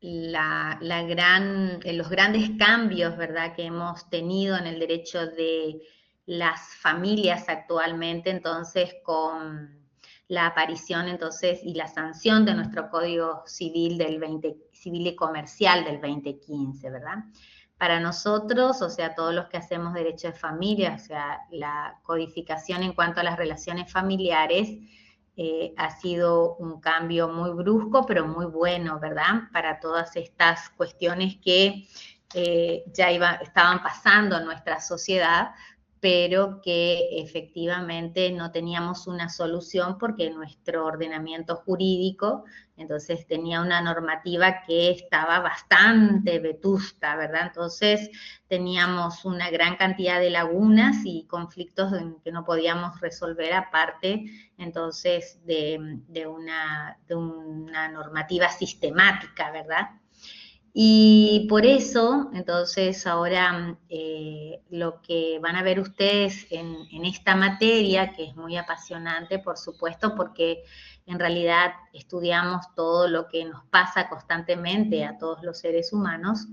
los grandes cambios, ¿verdad?, que hemos tenido en el derecho de las familias actualmente, entonces con la aparición entonces y la sanción de nuestro Código Civil Civil y Comercial del 2015, ¿verdad? Para nosotros, o sea, todos los que hacemos derecho de familia, o sea, la codificación en cuanto a las relaciones familiares, ha sido un cambio muy brusco, pero muy bueno, ¿verdad? Para todas estas cuestiones que ya estaban pasando en nuestra sociedad, pero que efectivamente no teníamos una solución porque nuestro ordenamiento jurídico, entonces tenía una normativa que estaba bastante vetusta, ¿verdad? Entonces teníamos una gran cantidad de lagunas y conflictos que no podíamos resolver aparte, entonces, de una normativa sistemática, ¿verdad? Y por eso, entonces, ahora lo que van a ver ustedes en esta materia, que es muy apasionante, por supuesto, porque en realidad estudiamos todo lo que nos pasa constantemente a todos los seres humanos,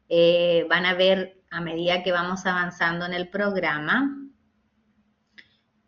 van a ver a medida que vamos avanzando en el programa,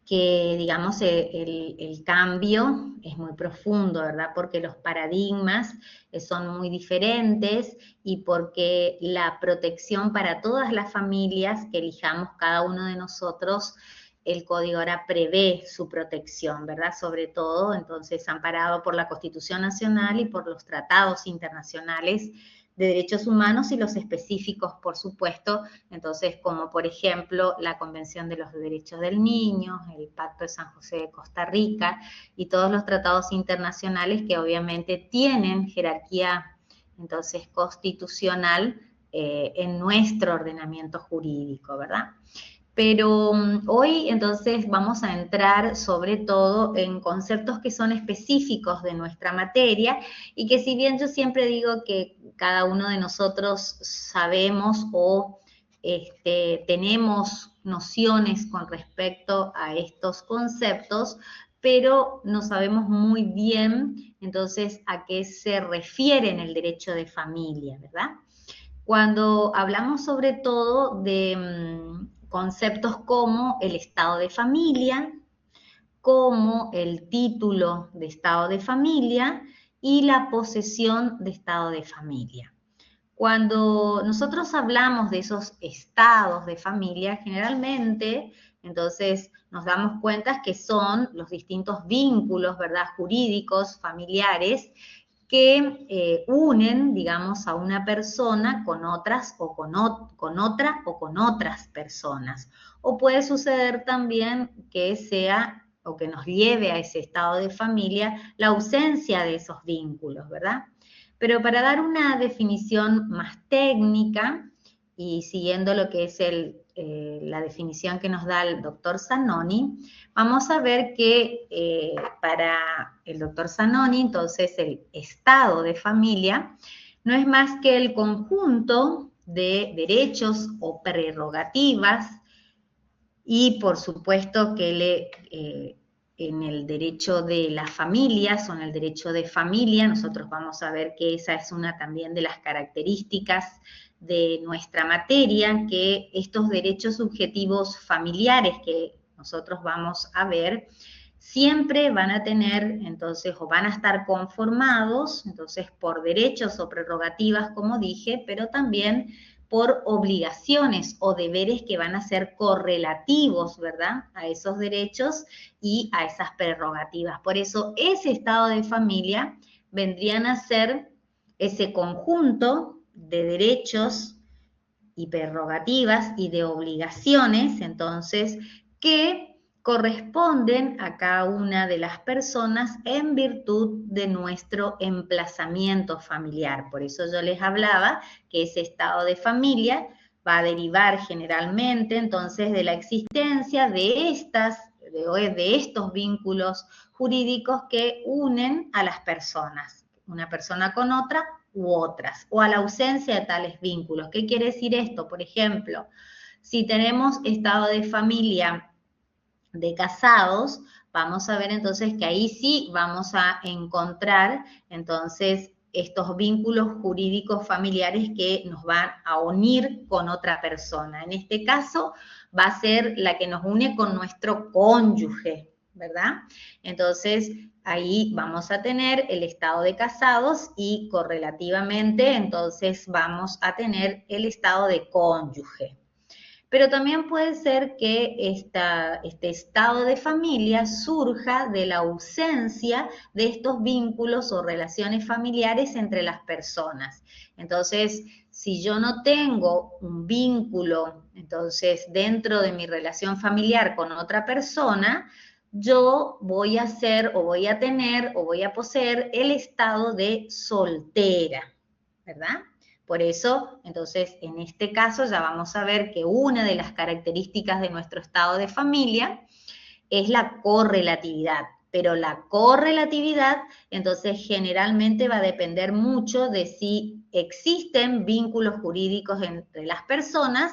que digamos el cambio es muy profundo, ¿verdad? Porque los paradigmas son muy diferentes y porque la protección para todas las familias que elijamos cada uno de nosotros, el código ahora prevé su protección, ¿verdad? Sobre todo, entonces, amparado por la Constitución Nacional y por los tratados internacionales de derechos humanos y los específicos, por supuesto, entonces, como por ejemplo la Convención de los Derechos del Niño, el Pacto de San José de Costa Rica y todos los tratados internacionales que obviamente tienen jerarquía, entonces, constitucional en nuestro ordenamiento jurídico, ¿verdad? Pero hoy entonces vamos a entrar sobre todo en conceptos que son específicos de nuestra materia y que si bien yo siempre digo que cada uno de nosotros sabemos o tenemos nociones con respecto a estos conceptos, pero no sabemos muy bien entonces a qué se refiere en el derecho de familia, ¿verdad? Cuando hablamos sobre todo de conceptos como el estado de familia, como el título de estado de familia y la posesión de estado de familia. Cuando nosotros hablamos de esos estados de familia, generalmente, entonces nos damos cuenta que son los distintos vínculos, ¿verdad?, jurídicos, familiares, que unen, digamos, a una persona con otras o con otra o con otras personas. O puede suceder también que sea o que nos lleve a ese estado de familia la ausencia de esos vínculos, ¿verdad? Pero para dar una definición más técnica y siguiendo lo que es la definición que nos da el doctor Zanoni, vamos a ver que para el doctor Zanoni, entonces, el estado de familia no es más que el conjunto de derechos o prerrogativas y, por supuesto, que en el derecho de las familias o en el derecho de familia, nosotros vamos a ver que esa es una también de las características de nuestra materia, que estos derechos subjetivos familiares que nosotros vamos a ver, siempre van a tener, entonces, o van a estar conformados, entonces, por derechos o prerrogativas, como dije, pero también por obligaciones o deberes que van a ser correlativos, ¿verdad?, a esos derechos y a esas prerrogativas. Por eso, ese estado de familia vendrían a ser ese conjunto de derechos y prerrogativas y de obligaciones, entonces, que corresponden a cada una de las personas en virtud de nuestro emplazamiento familiar. Por eso yo les hablaba que ese estado de familia va a derivar generalmente entonces de la existencia de estos vínculos jurídicos que unen a las personas, una persona con otra u otras, o a la ausencia de tales vínculos. ¿Qué quiere decir esto? Por ejemplo, si tenemos estado de familia de casados, vamos a ver entonces que ahí sí vamos a encontrar entonces estos vínculos jurídicos familiares que nos van a unir con otra persona. En este caso va a ser la que nos une con nuestro cónyuge, ¿verdad? Entonces, ahí vamos a tener el estado de casados y correlativamente, entonces vamos a tener el estado de cónyuge. Pero también puede ser que este estado de familia surja de la ausencia de estos vínculos o relaciones familiares entre las personas. Entonces, si yo no tengo un vínculo, entonces dentro de mi relación familiar con otra persona, yo voy a ser o voy a tener o voy a poseer el estado de soltera, ¿verdad? Por eso, entonces, en este caso ya vamos a ver que una de las características de nuestro estado de familia es la correlatividad, pero la correlatividad, entonces, generalmente va a depender mucho de si existen vínculos jurídicos entre las personas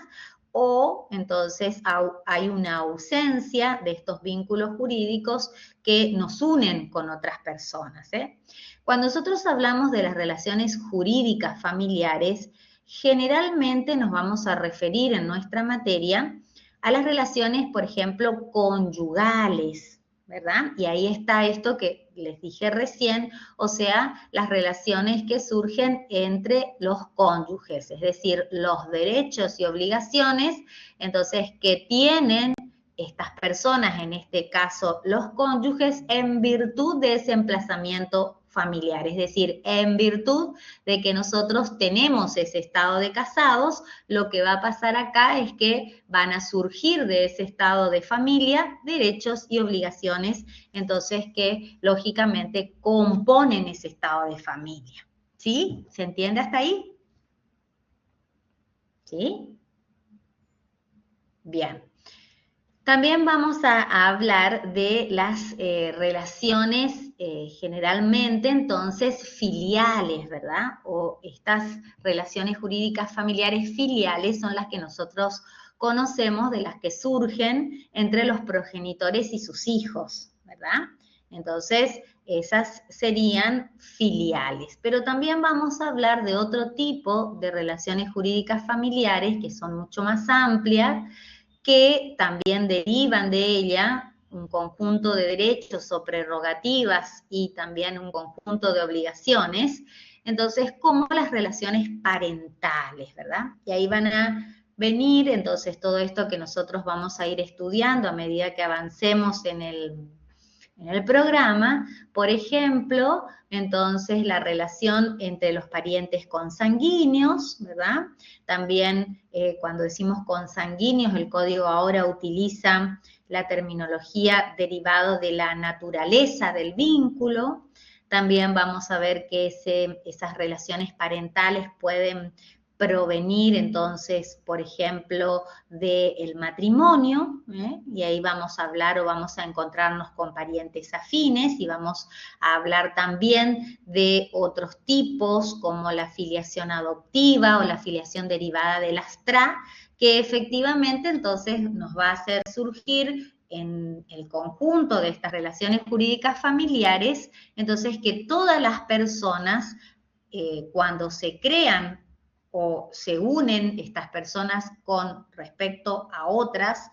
o entonces hay una ausencia de estos vínculos jurídicos que nos unen con otras personas, ¿eh? Cuando nosotros hablamos de las relaciones jurídicas familiares, generalmente nos vamos a referir en nuestra materia a las relaciones, por ejemplo, conyugales, ¿verdad? Y ahí está esto que les dije recién, o sea, las relaciones que surgen entre los cónyuges, es decir, los derechos y obligaciones, entonces, que tienen estas personas, en este caso los cónyuges, en virtud de ese emplazamiento familiar, es decir, en virtud de que nosotros tenemos ese estado de casados, lo que va a pasar acá es que van a surgir de ese estado de familia derechos y obligaciones, entonces que lógicamente componen ese estado de familia. ¿Sí? ¿Se entiende hasta ahí? ¿Sí? Bien. También vamos a hablar de las relaciones generalmente entonces filiales, ¿verdad? O estas relaciones jurídicas familiares filiales son las que nosotros conocemos, de las que surgen entre los progenitores y sus hijos, ¿verdad? Entonces, esas serían filiales. Pero también vamos a hablar de otro tipo de relaciones jurídicas familiares que son mucho más amplias, que también derivan de ella un conjunto de derechos o prerrogativas y también un conjunto de obligaciones, entonces como las relaciones parentales, ¿verdad? Y ahí van a venir entonces todo esto que nosotros vamos a ir estudiando a medida que avancemos en el programa, por ejemplo, entonces la relación entre los parientes consanguíneos, ¿verdad? También cuando decimos consanguíneos, el código ahora utiliza la terminología derivado de la naturaleza del vínculo. También vamos a ver que esas relaciones parentales pueden provenir entonces, por ejemplo, del matrimonio, y ahí vamos a hablar o vamos a encontrarnos con parientes afines y vamos a hablar también de otros tipos como la filiación adoptiva o la filiación derivada del astra, que efectivamente entonces nos va a hacer surgir en el conjunto de estas relaciones jurídicas familiares, entonces que todas las personas cuando se crean o se unen estas personas con respecto a otras,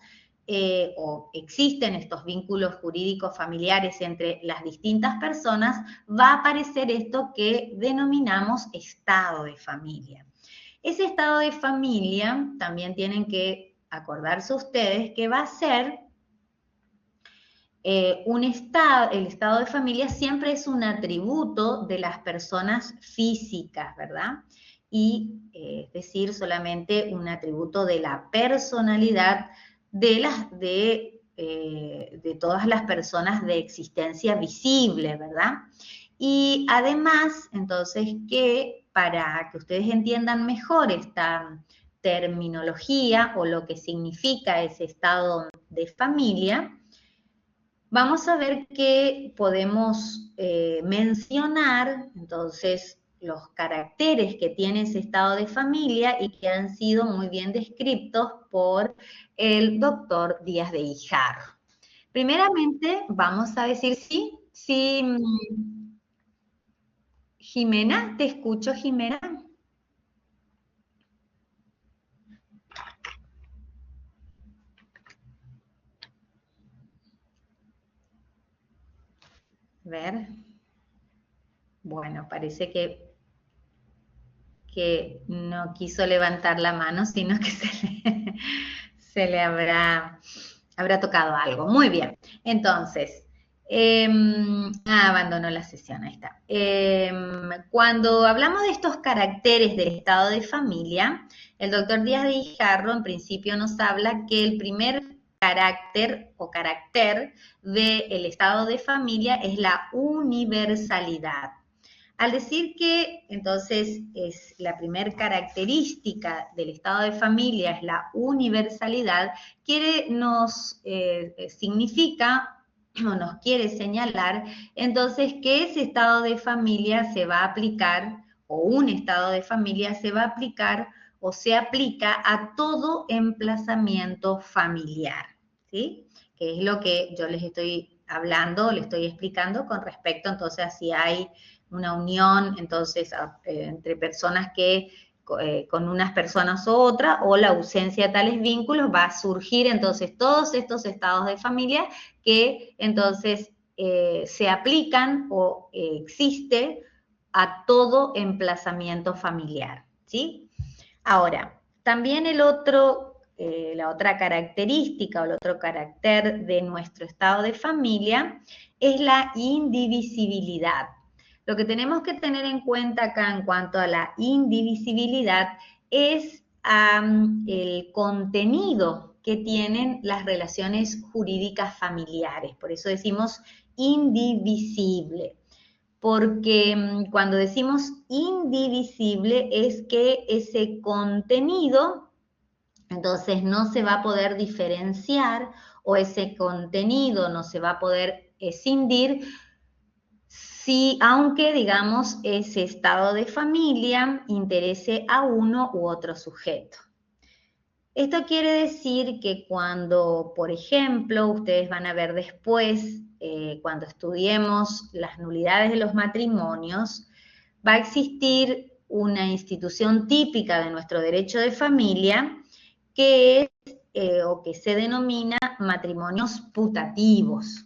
o existen estos vínculos jurídicos familiares entre las distintas personas, va a aparecer esto que denominamos estado de familia. Ese estado de familia también tienen que acordarse ustedes que va a ser el estado de familia siempre es un atributo de las personas físicas, ¿verdad? Y es decir, solamente un atributo de la personalidad de todas las personas de existencia visible, ¿verdad? Y además, entonces, que para que ustedes entiendan mejor esta terminología o lo que significa ese estado de familia, vamos a ver que podemos mencionar, entonces, los caracteres que tiene ese estado de familia y que han sido muy bien descritos por el doctor Díaz de Híjar. Primeramente, vamos a decir sí, Jimena, ¿te escucho, Jimena? A ver. Bueno, parece que no quiso levantar la mano, sino que se le habrá tocado algo. Muy bien. Entonces, abandonó la sesión, ahí está. Cuando hablamos de estos caracteres del estado de familia, el doctor Díaz de Hijjarro en principio nos habla que el primer carácter o carácter del estado de familia es la universalidad. Al decir que entonces es la primera característica del estado de familia es la universalidad, significa o nos quiere señalar entonces que ese estado de familia se va a aplicar o un estado de familia se va a aplicar o se aplica a todo emplazamiento familiar, ¿sí? Que es lo que yo les estoy hablando, les estoy explicando con respecto entonces a si hay una unión entonces entre personas que con unas personas u otras o la ausencia de tales vínculos va a surgir entonces todos estos estados de familia que entonces se aplican o existe a todo emplazamiento familiar, ¿sí? Ahora, también la otra característica o el otro carácter de nuestro estado de familia es la indivisibilidad. Lo que tenemos que tener en cuenta acá en cuanto a la indivisibilidad es el contenido que tienen las relaciones jurídicas familiares. Por eso decimos indivisible. Porque cuando decimos indivisible es que ese contenido entonces no se va a poder diferenciar o ese contenido no se va a poder escindir si, aunque digamos ese estado de familia interese a uno u otro sujeto. Esto quiere decir que cuando, por ejemplo, ustedes van a ver después, cuando estudiemos las nulidades de los matrimonios, va a existir una institución típica de nuestro derecho de familia que es o que se denomina matrimonios putativos.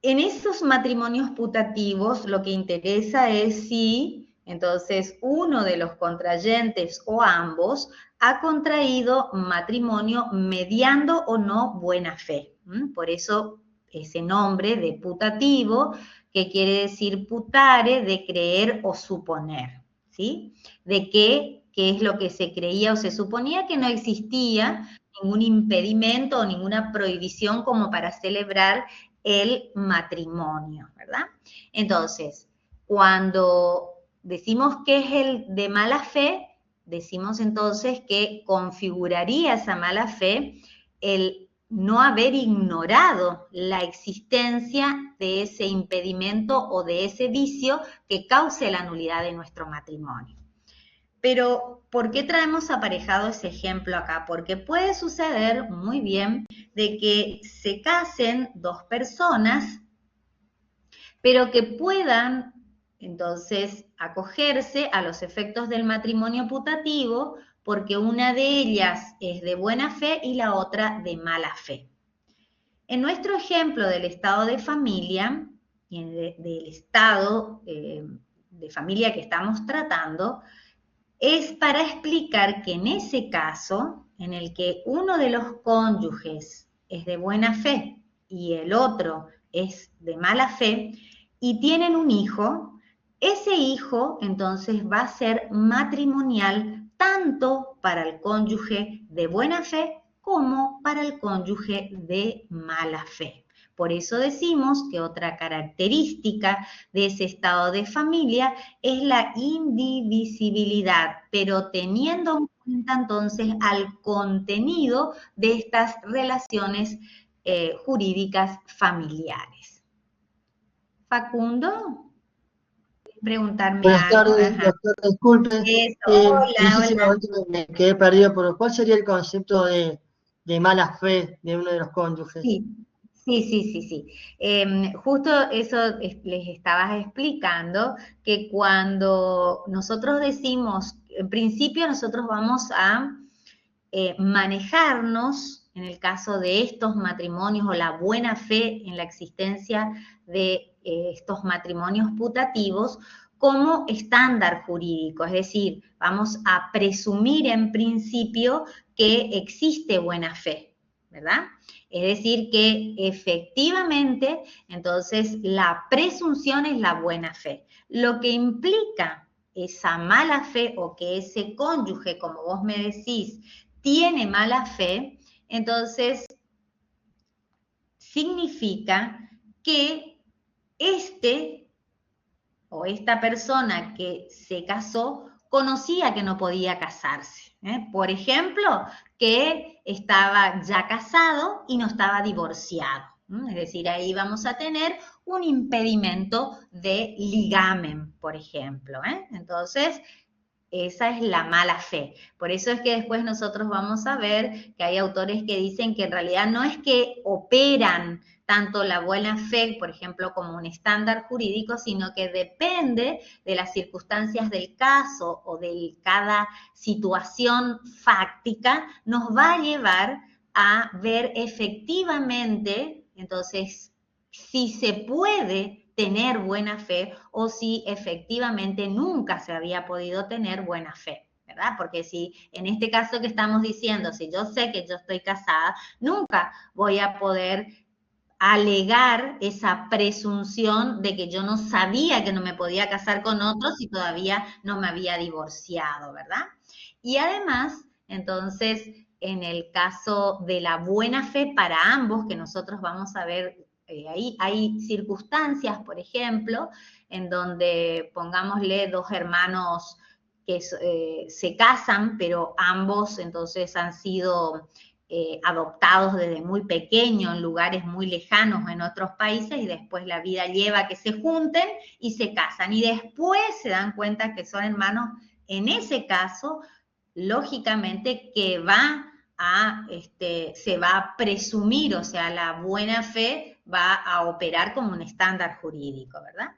En esos matrimonios putativos lo que interesa es si entonces uno de los contrayentes o ambos ha contraído matrimonio mediando o no buena fe. Por eso ese nombre de putativo, que quiere decir putare, de creer o suponer, ¿sí? De qué es lo que se creía o se suponía que no existía ningún impedimento o ninguna prohibición como para celebrar el matrimonio, ¿verdad? Entonces, cuando decimos que es el de mala fe, decimos entonces que configuraría esa mala fe el no haber ignorado la existencia de ese impedimento o de ese vicio que cause la nulidad de nuestro matrimonio. Pero, ¿por qué traemos aparejado ese ejemplo acá? Porque puede suceder muy bien de que se casen dos personas, pero que puedan entonces acogerse a los efectos del matrimonio putativo porque una de ellas es de buena fe y la otra de mala fe. En nuestro ejemplo del estado de familia, del estado de familia que estamos tratando, es para explicar que en ese caso, en el que uno de los cónyuges es de buena fe y el otro es de mala fe, y tienen un hijo, ese hijo entonces va a ser matrimonial tanto para el cónyuge de buena fe como para el cónyuge de mala fe. Por eso decimos que otra característica de ese estado de familia es la indivisibilidad, pero teniendo en cuenta entonces al contenido de estas relaciones jurídicas familiares. Facundo, preguntarme Buenas algo. tardes, doctor, disculpe. Eso, hola, hola. Me quedé perdido, pero ¿cuál sería el concepto de mala fe de uno de los cónyuges? Sí, Sí. Justo eso les estabas explicando, que cuando nosotros decimos, en principio nosotros vamos a manejarnos, en el caso de estos matrimonios o la buena fe en la existencia de estos matrimonios putativos, como estándar jurídico, es decir, vamos a presumir en principio que existe buena fe, ¿verdad? Es decir, que efectivamente, entonces, la presunción es la buena fe. Lo que implica esa mala fe o que ese cónyuge, como vos me decís, tiene mala fe, entonces significa que este o esta persona que se casó conocía que no podía casarse. Por ejemplo, que estaba ya casado y no estaba divorciado. Es decir, ahí vamos a tener un impedimento de ligamen, por ejemplo. Entonces, esa es la mala fe. Por eso es que después nosotros vamos a ver que hay autores que dicen que en realidad no es que operan tanto la buena fe, por ejemplo, como un estándar jurídico, sino que depende de las circunstancias del caso o de cada situación fáctica, nos va a llevar a ver efectivamente, entonces, si se puede tener buena fe o si efectivamente nunca se había podido tener buena fe, ¿verdad? Porque si en este caso que estamos diciendo, si yo sé que yo estoy casada, nunca voy a poder alegar esa presunción de que yo no sabía que no me podía casar con otros y todavía no me había divorciado, ¿verdad? Y además, entonces, en el caso de la buena fe para ambos, que nosotros vamos a ver, ahí hay circunstancias, por ejemplo, en donde, pongámosle, dos hermanos que se casan, pero ambos entonces han sido adoptados desde muy pequeños en lugares muy lejanos en otros países y después la vida lleva a que se junten y se casan y después se dan cuenta que son hermanos. En ese caso, lógicamente que se va a presumir, o sea, la buena fe va a operar como un estándar jurídico, ¿verdad?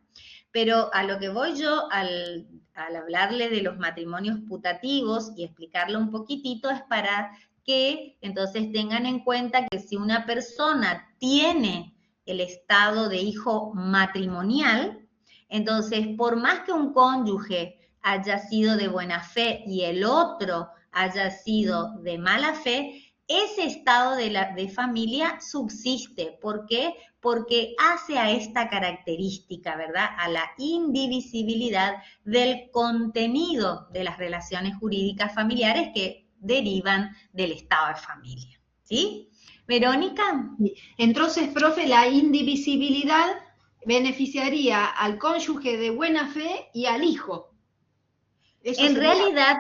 Pero a lo que voy yo al hablarle de los matrimonios putativos y explicarlo un poquitito es para que entonces tengan en cuenta que si una persona tiene el estado de hijo matrimonial, entonces por más que un cónyuge haya sido de buena fe y el otro haya sido de mala fe, ese estado de familia subsiste. ¿Por qué? Porque hace a esta característica, ¿verdad? A la indivisibilidad del contenido de las relaciones jurídicas familiares que derivan del estado de familia. ¿Sí? Verónica. Entonces, profe, la indivisibilidad beneficiaría al cónyuge de buena fe y al hijo. ¿Eso en realidad,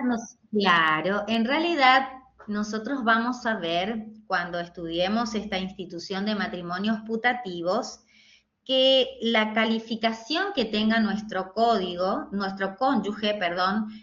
claro, en realidad nosotros vamos a ver cuando estudiemos esta institución de matrimonios putativos que la calificación que tenga nuestro cónyuge,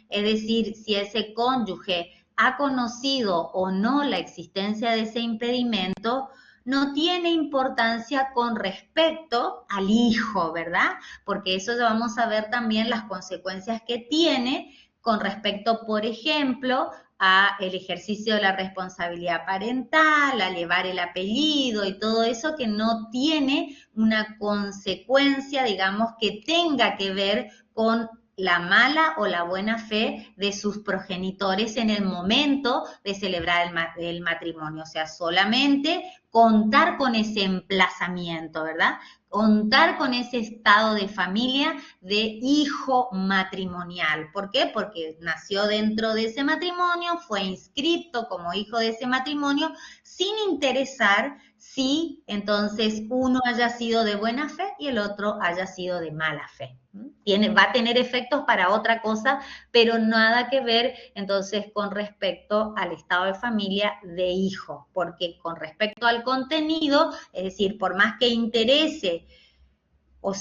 es decir, si ese cónyuge ha conocido o no la existencia de ese impedimento, no tiene importancia con respecto al hijo, ¿verdad? Porque eso ya vamos a ver también las consecuencias que tiene con respecto, por ejemplo, a el ejercicio de la responsabilidad parental, a llevar el apellido y todo eso que no tiene una consecuencia, digamos, que tenga que ver con la mala o la buena fe de sus progenitores en el momento de celebrar el matrimonio. O sea, solamente contar con ese emplazamiento, ¿verdad? Contar con ese estado de familia de hijo matrimonial. ¿Por qué? Porque nació dentro de ese matrimonio, fue inscrito como hijo de ese matrimonio, sin interesar si entonces uno haya sido de buena fe y el otro haya sido de mala fe. Va a tener efectos para otra cosa, pero nada que ver entonces con respecto al estado de familia de hijo, porque con respecto al contenido, es decir, por más que interese o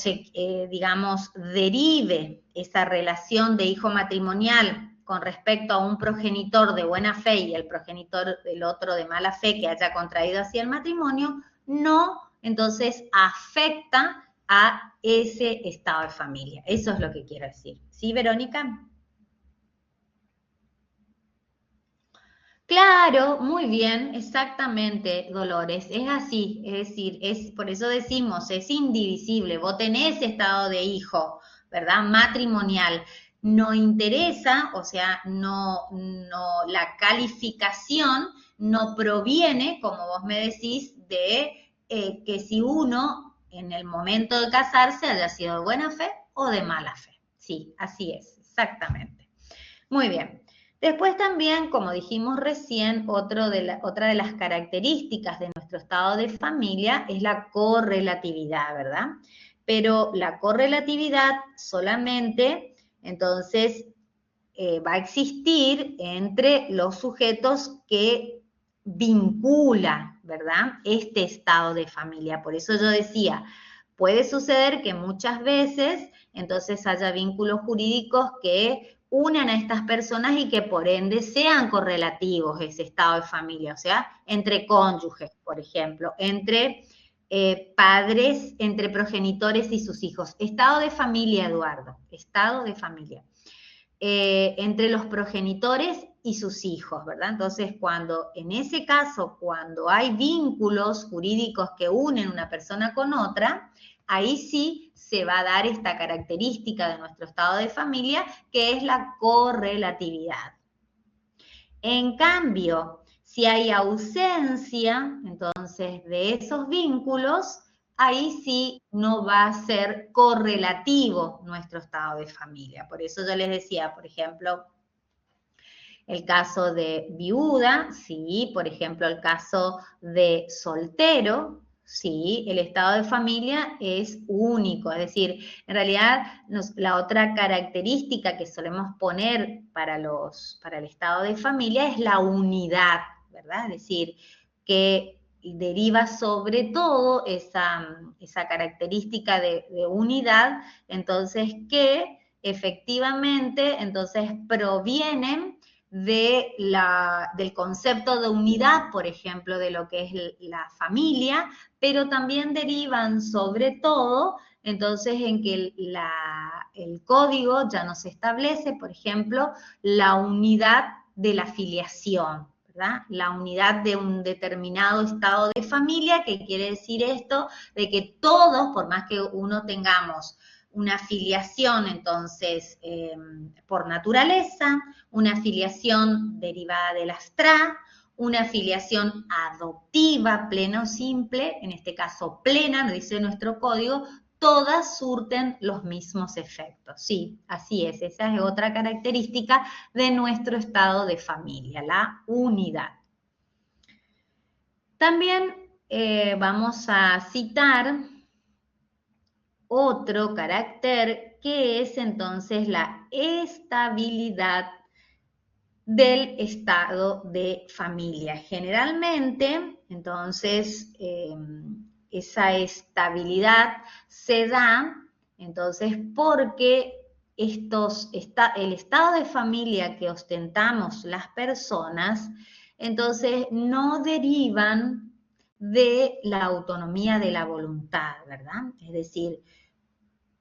digamos, derive esa relación de hijo matrimonial con respecto a un progenitor de buena fe y el progenitor del otro de mala fe que haya contraído así el matrimonio, no entonces afecta a ese estado de familia. Eso es lo que quiero decir. ¿Sí, Verónica? Claro, muy bien, exactamente, Dolores, es así, es decir, por eso decimos, es indivisible, vos tenés estado de hijo, ¿verdad? Matrimonial, no interesa, o sea, la calificación no proviene, como vos me decís, de que si uno en el momento de casarse haya sido de buena fe o de mala fe. Sí, así es, exactamente. Muy bien. Después también, como dijimos recién, otra de las características de nuestro estado de familia es la correlatividad, ¿verdad? Pero la correlatividad solamente, entonces, va a existir entre los sujetos que vincula, ¿verdad? Este estado de familia. Por eso yo decía, puede suceder que muchas veces, entonces, haya vínculos jurídicos que unan a estas personas y que por ende sean correlativos ese estado de familia, o sea, entre cónyuges, por ejemplo, entre padres, entre progenitores y sus hijos. Estado de familia, Eduardo, estado de familia. Entre los progenitores y sus hijos, ¿verdad? Entonces, en ese caso, cuando hay vínculos jurídicos que unen una persona con otra, ahí sí se va a dar esta característica de nuestro estado de familia, que es la correlatividad. En cambio, si hay ausencia, entonces, de esos vínculos, ahí sí no va a ser correlativo nuestro estado de familia. Por eso yo les decía, por ejemplo, el caso de viuda, sí, por ejemplo, el caso de soltero, sí, el estado de familia es único, es decir, en realidad la otra característica que solemos poner para el estado de familia es la unidad, ¿verdad? Es decir, que deriva sobre todo esa característica de unidad, entonces que efectivamente entonces provienen del concepto de unidad, por ejemplo, de lo que es la familia, pero también derivan sobre todo, entonces, en que el código ya nos establece, por ejemplo, la unidad de la filiación, ¿verdad? La unidad de un determinado estado de familia, que quiere decir esto, de que todos, por más que uno tengamos una filiación, entonces, por naturaleza, una filiación derivada de las TRA, una filiación adoptiva, plena o simple, en este caso plena, nos dice nuestro código, todas surten los mismos efectos. Sí, así es, esa es otra característica de nuestro estado de familia, la unidad. También vamos a citar otro carácter que es entonces la estabilidad del estado de familia. Generalmente, entonces, esa estabilidad se da, entonces, porque el estado de familia que ostentamos las personas, entonces, no derivan de la autonomía de la voluntad, ¿verdad? Es decir,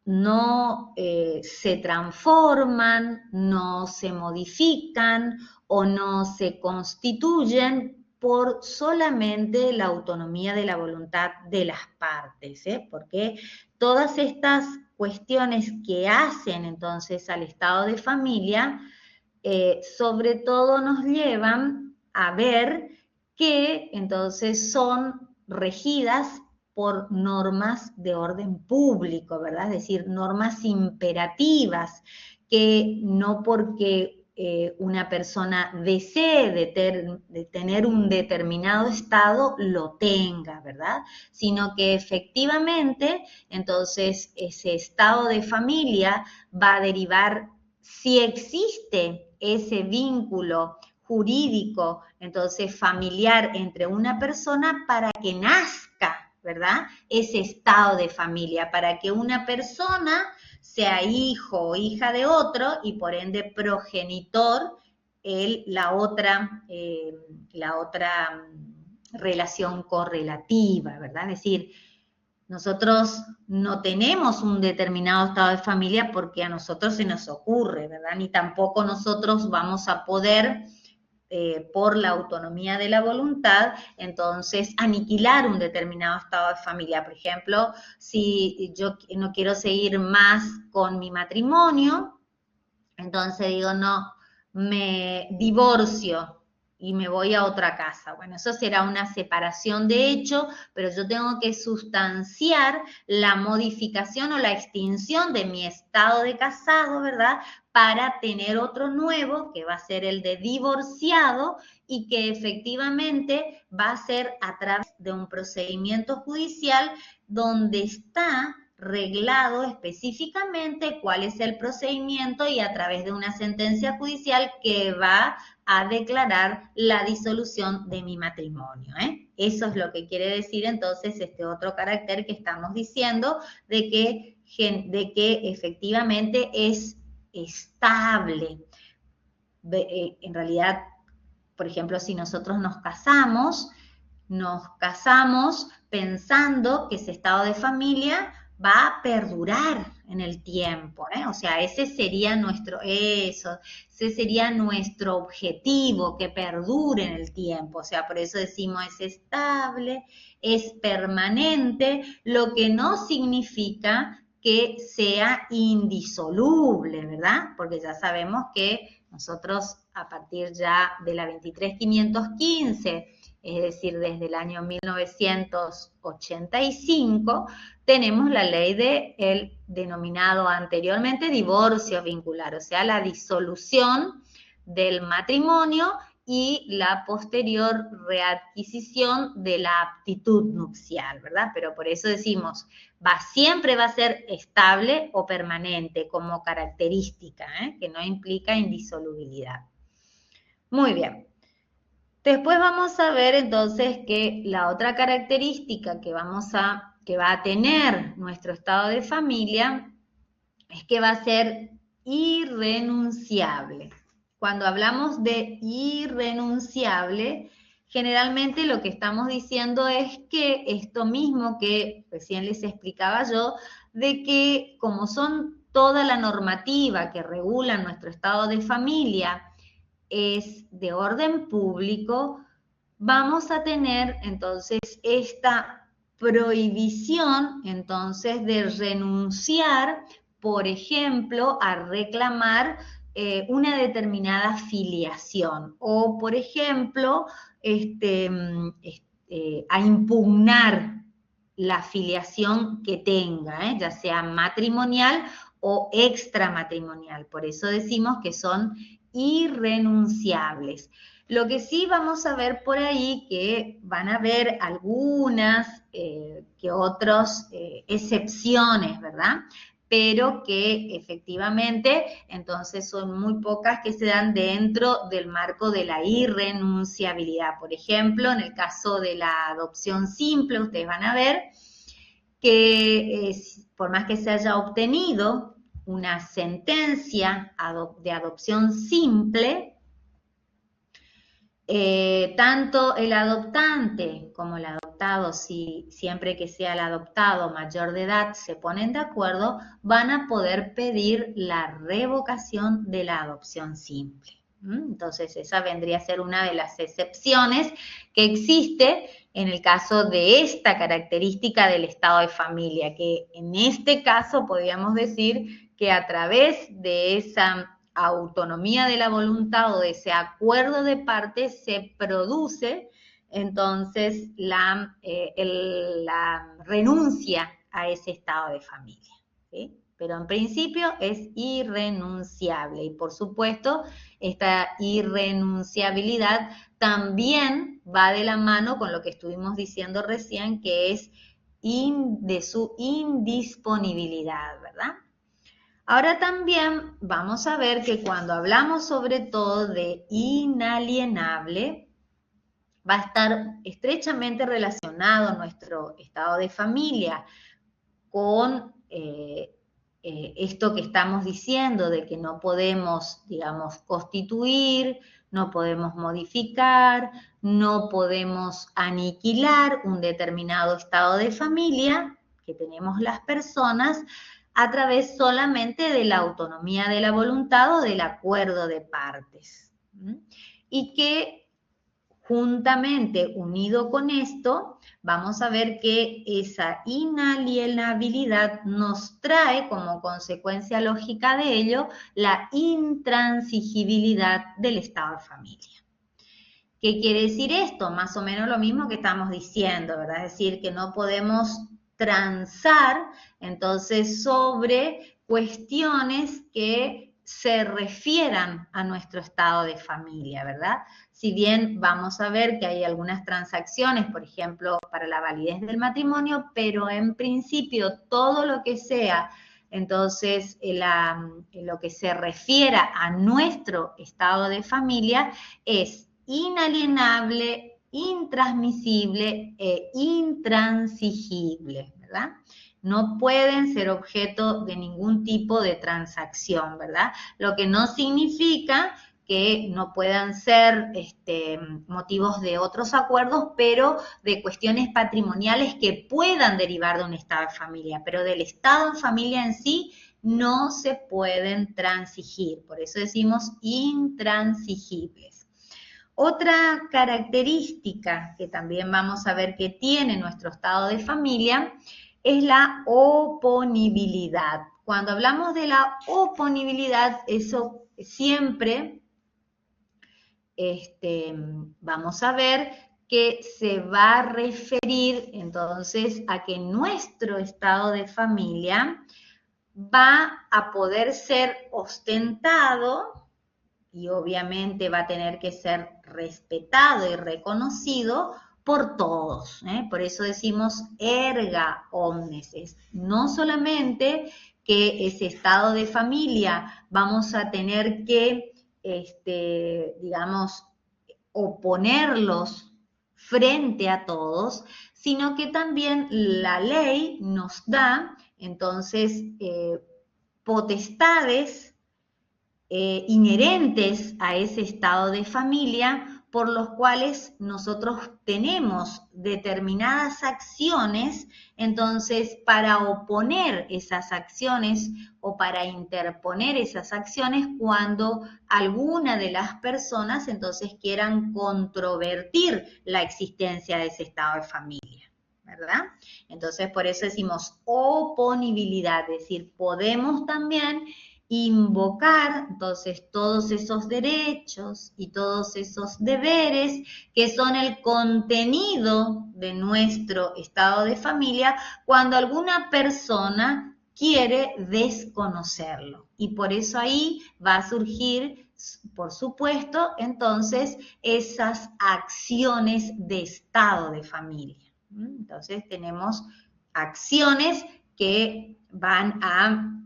no se transforman, no se modifican o no se constituyen por solamente la autonomía de la voluntad de las partes, porque todas estas cuestiones que hacen entonces al estado de familia, sobre todo nos llevan a ver que entonces son regidas por normas de orden público, ¿verdad? Es decir, normas imperativas que no porque una persona desee de tener un determinado estado lo tenga, ¿verdad? Sino que efectivamente, entonces, ese estado de familia va a derivar, si existe ese vínculo jurídico, entonces familiar entre una persona, para que nazca, ¿verdad? Ese estado de familia, para que una persona sea hijo o hija de otro y por ende progenitor la otra relación correlativa, ¿verdad? Es decir, nosotros no tenemos un determinado estado de familia porque a nosotros se nos ocurre, ¿verdad? Ni tampoco nosotros vamos a poder, por la autonomía de la voluntad, entonces aniquilar un determinado estado de familia. Por ejemplo, si yo no quiero seguir más con mi matrimonio, entonces digo, no, me divorcio y me voy a otra casa. Bueno, eso será una separación de hecho, pero yo tengo que sustanciar la modificación o la extinción de mi estado de casado, ¿verdad? Para tener otro nuevo, que va a ser el de divorciado, y que efectivamente va a ser a través de un procedimiento judicial donde está reglado específicamente cuál es el procedimiento y a través de una sentencia judicial que va a declarar la disolución de mi matrimonio. Eso es lo que quiere decir entonces este otro carácter que estamos diciendo de que efectivamente es estable. En realidad, por ejemplo, si nosotros nos casamos pensando que ese estado de familia va a perdurar en el tiempo, O sea, ese sería nuestro objetivo, que perdure en el tiempo. O sea, por eso decimos es estable, es permanente, lo que no significa que sea indisoluble, ¿verdad? Porque ya sabemos que nosotros a partir ya de la 23.515, es decir, desde el año 1985, tenemos la ley del denominado anteriormente divorcio vincular, o sea, la disolución del matrimonio y la posterior readquisición de la aptitud nupcial, ¿verdad? Pero por eso decimos, siempre va a ser estable o permanente como característica, que no implica indisolubilidad. Muy bien. Después vamos a ver entonces que la otra característica que va a tener nuestro estado de familia es que va a ser irrenunciable. Cuando hablamos de irrenunciable, generalmente lo que estamos diciendo es que esto mismo que recién les explicaba yo, de que como son toda la normativa que regula nuestro estado de familia, es de orden público, vamos a tener entonces esta prohibición entonces de renunciar, por ejemplo, a reclamar una determinada filiación o, por ejemplo, a impugnar la filiación que tenga, ya sea matrimonial o extramatrimonial. Por eso decimos que son irrenunciables. Lo que sí vamos a ver por ahí que van a haber algunas que otras excepciones, ¿verdad? Pero que efectivamente entonces son muy pocas que se dan dentro del marco de la irrenunciabilidad. Por ejemplo, en el caso de la adopción simple, ustedes van a ver que por más que se haya obtenido una sentencia de adopción simple, tanto el adoptante como el adoptado, siempre que sea el adoptado mayor de edad se ponen de acuerdo, van a poder pedir la revocación de la adopción simple. Entonces, esa vendría a ser una de las excepciones que existe en el caso de esta característica del estado de familia, que en este caso podríamos decir que a través de esa autonomía de la voluntad o de ese acuerdo de partes se produce entonces la renuncia a ese estado de familia, ¿sí? Pero en principio es irrenunciable y por supuesto esta irrenunciabilidad también va de la mano con lo que estuvimos diciendo recién, que es de su indisponibilidad, ¿verdad? Ahora también vamos a ver que cuando hablamos sobre todo de inalienable, va a estar estrechamente relacionado nuestro estado de familia con esto que estamos diciendo de que no podemos, digamos, constituir, no podemos modificar, no podemos aniquilar un determinado estado de familia, que tenemos las personas a través solamente de la autonomía de la voluntad o del acuerdo de partes. Y que juntamente, unido con esto, vamos a ver que esa inalienabilidad nos trae como consecuencia lógica de ello la intransigibilidad del estado de familia. ¿Qué quiere decir esto? Más o menos lo mismo que estamos diciendo, ¿verdad? Es decir, que no podemos transar entonces sobre cuestiones que se refieran a nuestro estado de familia, ¿verdad? Si bien vamos a ver que hay algunas transacciones, por ejemplo, para la validez del matrimonio, pero en principio todo lo que sea, entonces, lo que se refiera a nuestro estado de familia es inalienable, intransmisible e intransigible, ¿verdad? No pueden ser objeto de ningún tipo de transacción, ¿verdad? Lo que no significa que no puedan ser motivos de otros acuerdos, pero de cuestiones patrimoniales que puedan derivar de un estado de familia, pero del estado de familia en sí no se pueden transigir, por eso decimos intransigibles. Otra característica que también vamos a ver que tiene nuestro estado de familia es la oponibilidad. Cuando hablamos de la oponibilidad, eso siempre vamos a ver que se va a referir entonces a que nuestro estado de familia va a poder ser ostentado y obviamente va a tener que ser respetado y reconocido por todos, ¿eh? Por eso decimos erga omnes, es no solamente que ese estado de familia vamos a tener que, digamos, oponerlos frente a todos, sino que también la ley nos da, entonces, potestades inherentes a ese estado de familia, por los cuales nosotros tenemos determinadas acciones, entonces para oponer esas acciones o para interponer esas acciones cuando alguna de las personas entonces quieran controvertir la existencia de ese estado de familia, ¿verdad? Entonces por eso decimos oponibilidad, es decir, podemos también invocar entonces todos esos derechos y todos esos deberes que son el contenido de nuestro estado de familia cuando alguna persona quiere desconocerlo. Y por eso ahí va a surgir, por supuesto, entonces esas acciones de estado de familia. Entonces tenemos acciones que van a,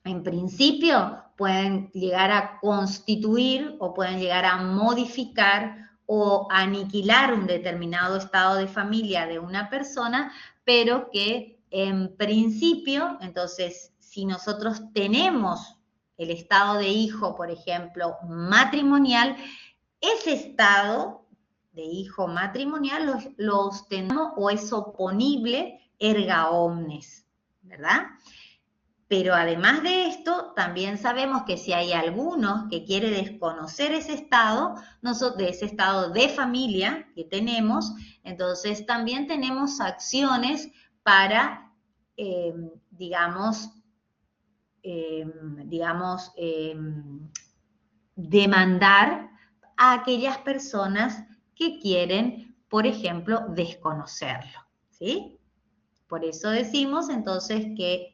en principio, pueden llegar a constituir o pueden llegar a modificar o aniquilar un determinado estado de familia de una persona, pero que en principio, entonces, si nosotros tenemos el estado de hijo, por ejemplo, matrimonial, ese estado de hijo matrimonial lo ostentamos o es oponible erga omnes, ¿verdad? Pero además de esto, también sabemos que si hay alguno que quiere desconocer ese estado, de ese estado de familia que tenemos, entonces también tenemos acciones para, demandar a aquellas personas que quieren, por ejemplo, desconocerlo, ¿sí? Por eso decimos entonces que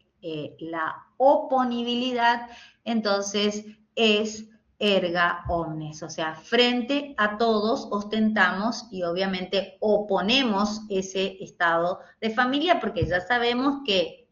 la oponibilidad entonces es erga omnes, o sea, frente a todos ostentamos y obviamente oponemos ese estado de familia porque ya sabemos que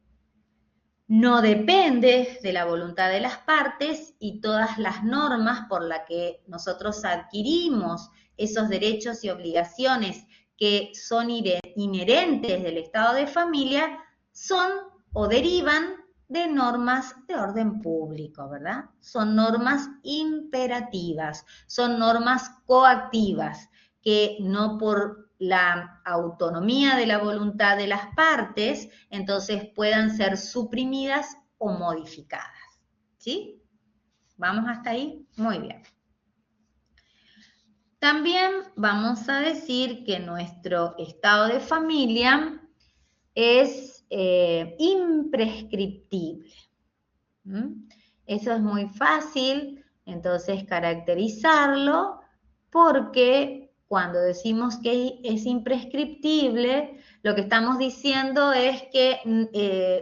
no depende de la voluntad de las partes y todas las normas por las que nosotros adquirimos esos derechos y obligaciones que son inherentes del estado de familia son o derivan de normas de orden público, ¿verdad? Son normas imperativas, son normas coactivas que no por la autonomía de la voluntad de las partes, entonces puedan ser suprimidas o modificadas. ¿Sí? ¿Vamos hasta ahí? Muy bien. También vamos a decir que nuestro estado de familia es imprescriptible. Eso es muy fácil, entonces, caracterizarlo, porque cuando decimos que es imprescriptible, lo que estamos diciendo es que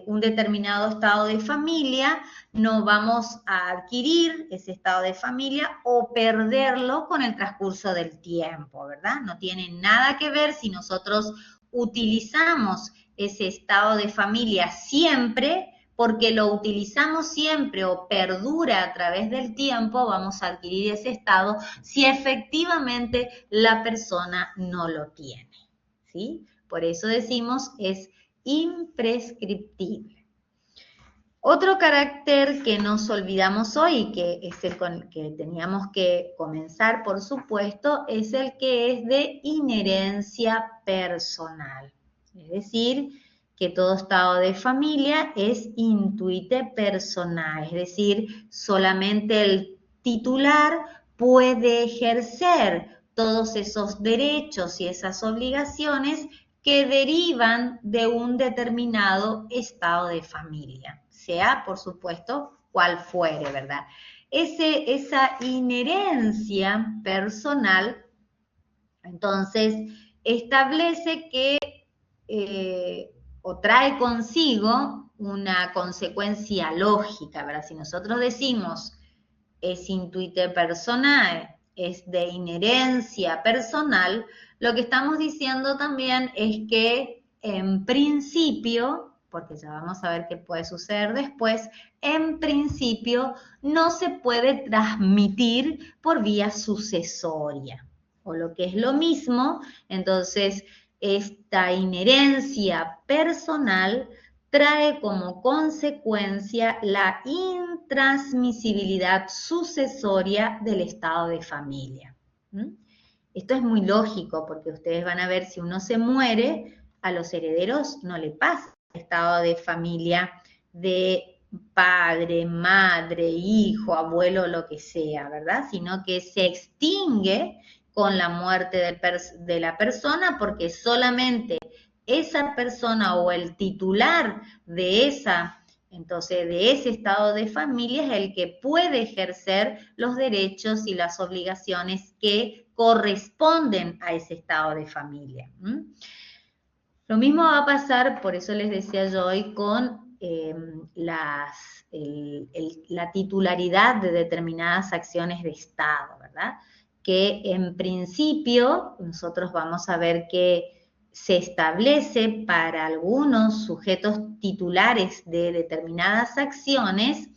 un determinado estado de familia no vamos a adquirir ese estado de familia o perderlo con el transcurso del tiempo, ¿verdad? No tiene nada que ver si nosotros utilizamos ese estado de familia siempre, porque lo utilizamos siempre o perdura a través del tiempo, vamos a adquirir ese estado si efectivamente la persona no lo tiene, ¿sí? Por eso decimos es imprescriptible. Otro carácter que nos olvidamos hoy, que es el con el que teníamos que comenzar, por supuesto, es el que es de inherencia personal. Es decir, que todo estado de familia es intuite personal, es decir, solamente el titular puede ejercer todos esos derechos y esas obligaciones que derivan de un determinado estado de familia, sea, por supuesto, cual fuere, ¿verdad? Esa inherencia personal, entonces, establece que o trae consigo una consecuencia lógica, ¿verdad? Si nosotros decimos es intuite personal, es de inherencia personal, lo que estamos diciendo también es que en principio, porque ya vamos a ver qué puede suceder después, en principio no se puede transmitir por vía sucesoria, o lo que es lo mismo, entonces esta inherencia personal trae como consecuencia la intransmisibilidad sucesoria del estado de familia. Esto es muy lógico porque ustedes van a ver, si uno se muere, a los herederos no le pasa el estado de familia de padre, madre, hijo, abuelo, lo que sea, ¿verdad? Sino que se extingue con la muerte de la persona, porque solamente esa persona o el titular de de ese estado de familia es el que puede ejercer los derechos y las obligaciones que corresponden a ese estado de familia. Lo mismo va a pasar, por eso les decía yo hoy, con la titularidad de determinadas acciones de Estado, ¿verdad? Que en principio nosotros vamos a ver que se establece para algunos sujetos titulares de determinadas acciones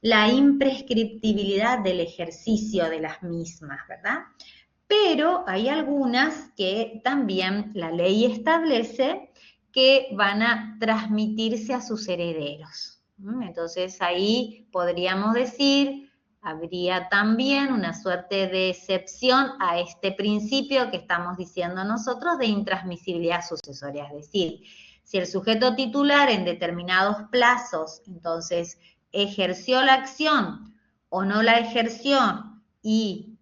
la imprescriptibilidad del ejercicio de las mismas, ¿verdad? Pero hay algunas que también la ley establece que van a transmitirse a sus herederos. Entonces ahí podríamos decir, habría también una suerte de excepción a este principio que estamos diciendo nosotros de intransmisibilidad sucesoria. Es decir, si el sujeto titular en determinados plazos, entonces, ejerció la acción o no la ejerció, y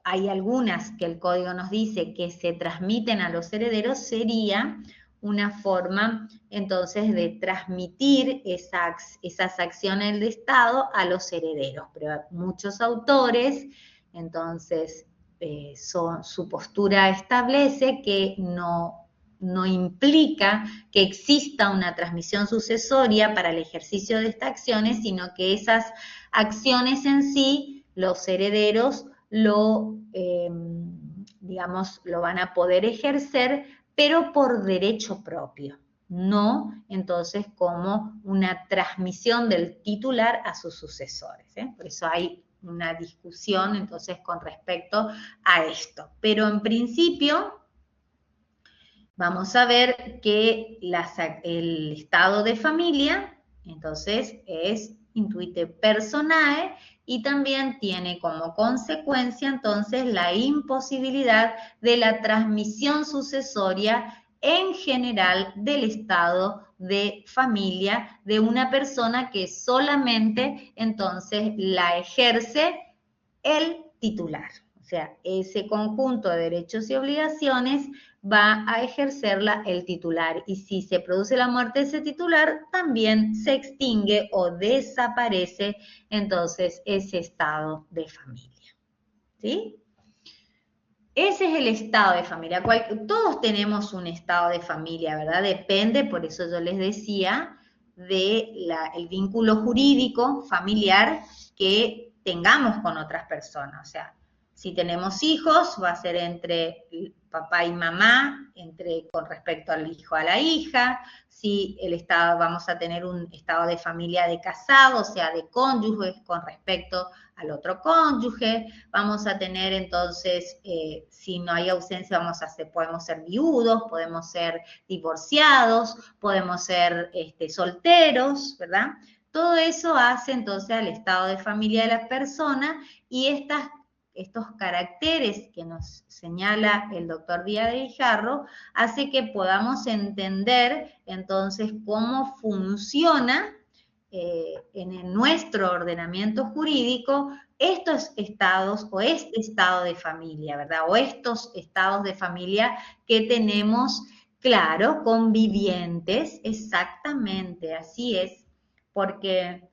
hay algunas que el código nos dice que se transmiten a los herederos, sería una forma entonces de transmitir esas acciones del Estado a los herederos. Pero muchos autores, entonces, su postura establece que no implica que exista una transmisión sucesoria para el ejercicio de estas acciones, sino que esas acciones en sí, los herederos lo van a poder ejercer, pero por derecho propio, no entonces como una transmisión del titular a sus sucesores. Por eso hay una discusión entonces con respecto a esto. Pero en principio vamos a ver que el estado de familia entonces es intuite personae, y también tiene como consecuencia entonces la imposibilidad de la transmisión sucesoria en general del estado de familia de una persona que solamente entonces la ejerce el titular. O sea, ese conjunto de derechos y obligaciones va a ejercerla el titular. Y si se produce la muerte de ese titular, también se extingue o desaparece entonces ese estado de familia. ¿Sí? Ese es el estado de familia. Todos tenemos un estado de familia, ¿verdad? Depende, por eso yo les decía, del vínculo jurídico familiar que tengamos con otras personas. O sea, si tenemos hijos, va a ser entre papá y mamá, con respecto al hijo a la hija. Si vamos a tener un estado de familia de casado, o sea, de cónyuges con respecto al otro cónyuge. Vamos a tener entonces, si no hay ausencia, podemos ser viudos, podemos ser divorciados, podemos ser solteros, ¿verdad? Todo eso hace entonces al estado de familia de la persona, y estos caracteres que nos señala el doctor Díaz de Guijarro hace que podamos entender entonces cómo funciona en nuestro ordenamiento jurídico estos estados o este estado de familia, ¿verdad? O estos estados de familia que tenemos, claro, convivientes, exactamente, así es, porque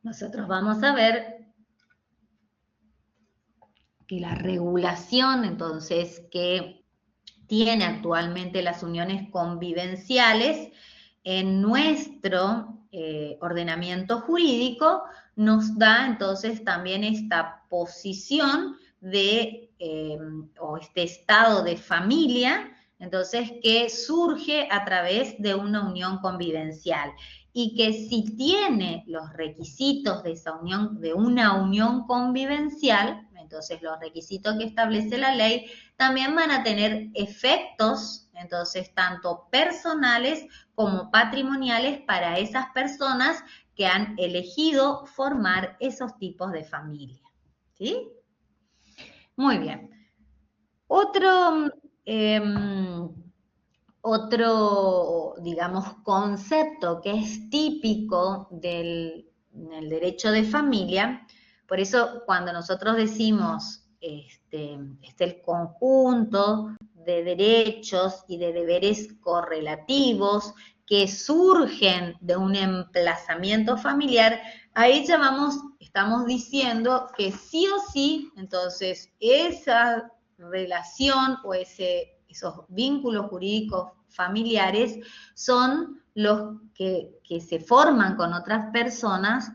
nosotros vamos a ver que la regulación, entonces, que tiene actualmente las uniones convivenciales en nuestro ordenamiento jurídico nos da entonces también esta posición o este estado de familia, entonces, que surge a través de una unión convivencial, y que si tiene los requisitos de esa unión, de una unión convivencial, entonces los requisitos que establece la ley también van a tener efectos, entonces, tanto personales como patrimoniales para esas personas que han elegido formar esos tipos de familia. ¿Sí? Muy bien. Otro, digamos, concepto que es típico del derecho de familia, por eso cuando nosotros decimos el conjunto de derechos y de deberes correlativos que surgen de un emplazamiento familiar, ahí estamos diciendo que sí o sí, entonces, esa relación o esos vínculos jurídicos familiares son los que se forman con otras personas,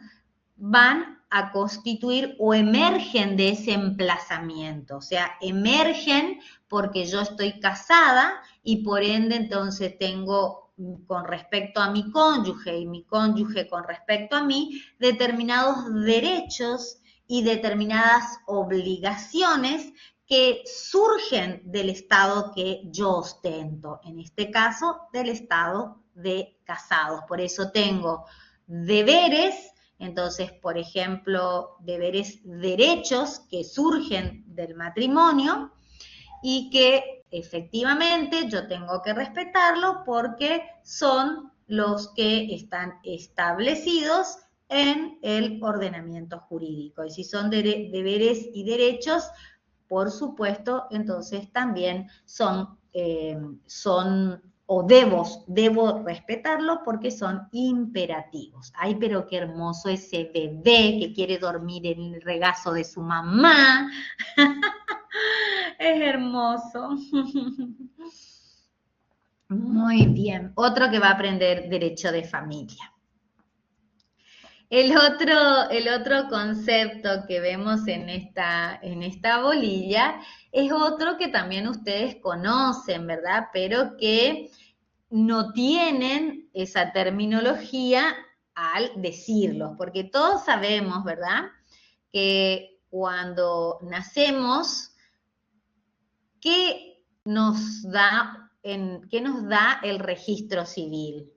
van a constituir o emergen de ese emplazamiento, o sea, emergen porque yo estoy casada y por ende entonces tengo con respecto a mi cónyuge y mi cónyuge con respecto a mí determinados derechos y determinadas obligaciones que surgen del estado que yo ostento, en este caso del estado de casados. Por eso tengo deberes, entonces, por ejemplo, derechos que surgen del matrimonio y que efectivamente yo tengo que respetarlo porque son los que están establecidos en el ordenamiento jurídico. Y si son deberes y derechos, por supuesto, entonces también o debo respetarlos porque son imperativos. Ay, pero qué hermoso ese bebé que quiere dormir en el regazo de su mamá. Es hermoso. Muy bien. Otro que va a aprender derecho de familia. El otro concepto que vemos en esta bolilla es otro que también ustedes conocen, ¿verdad? Pero que no tienen esa terminología al decirlo, porque todos sabemos, ¿verdad? Que cuando nacemos, ¿qué nos da el registro civil?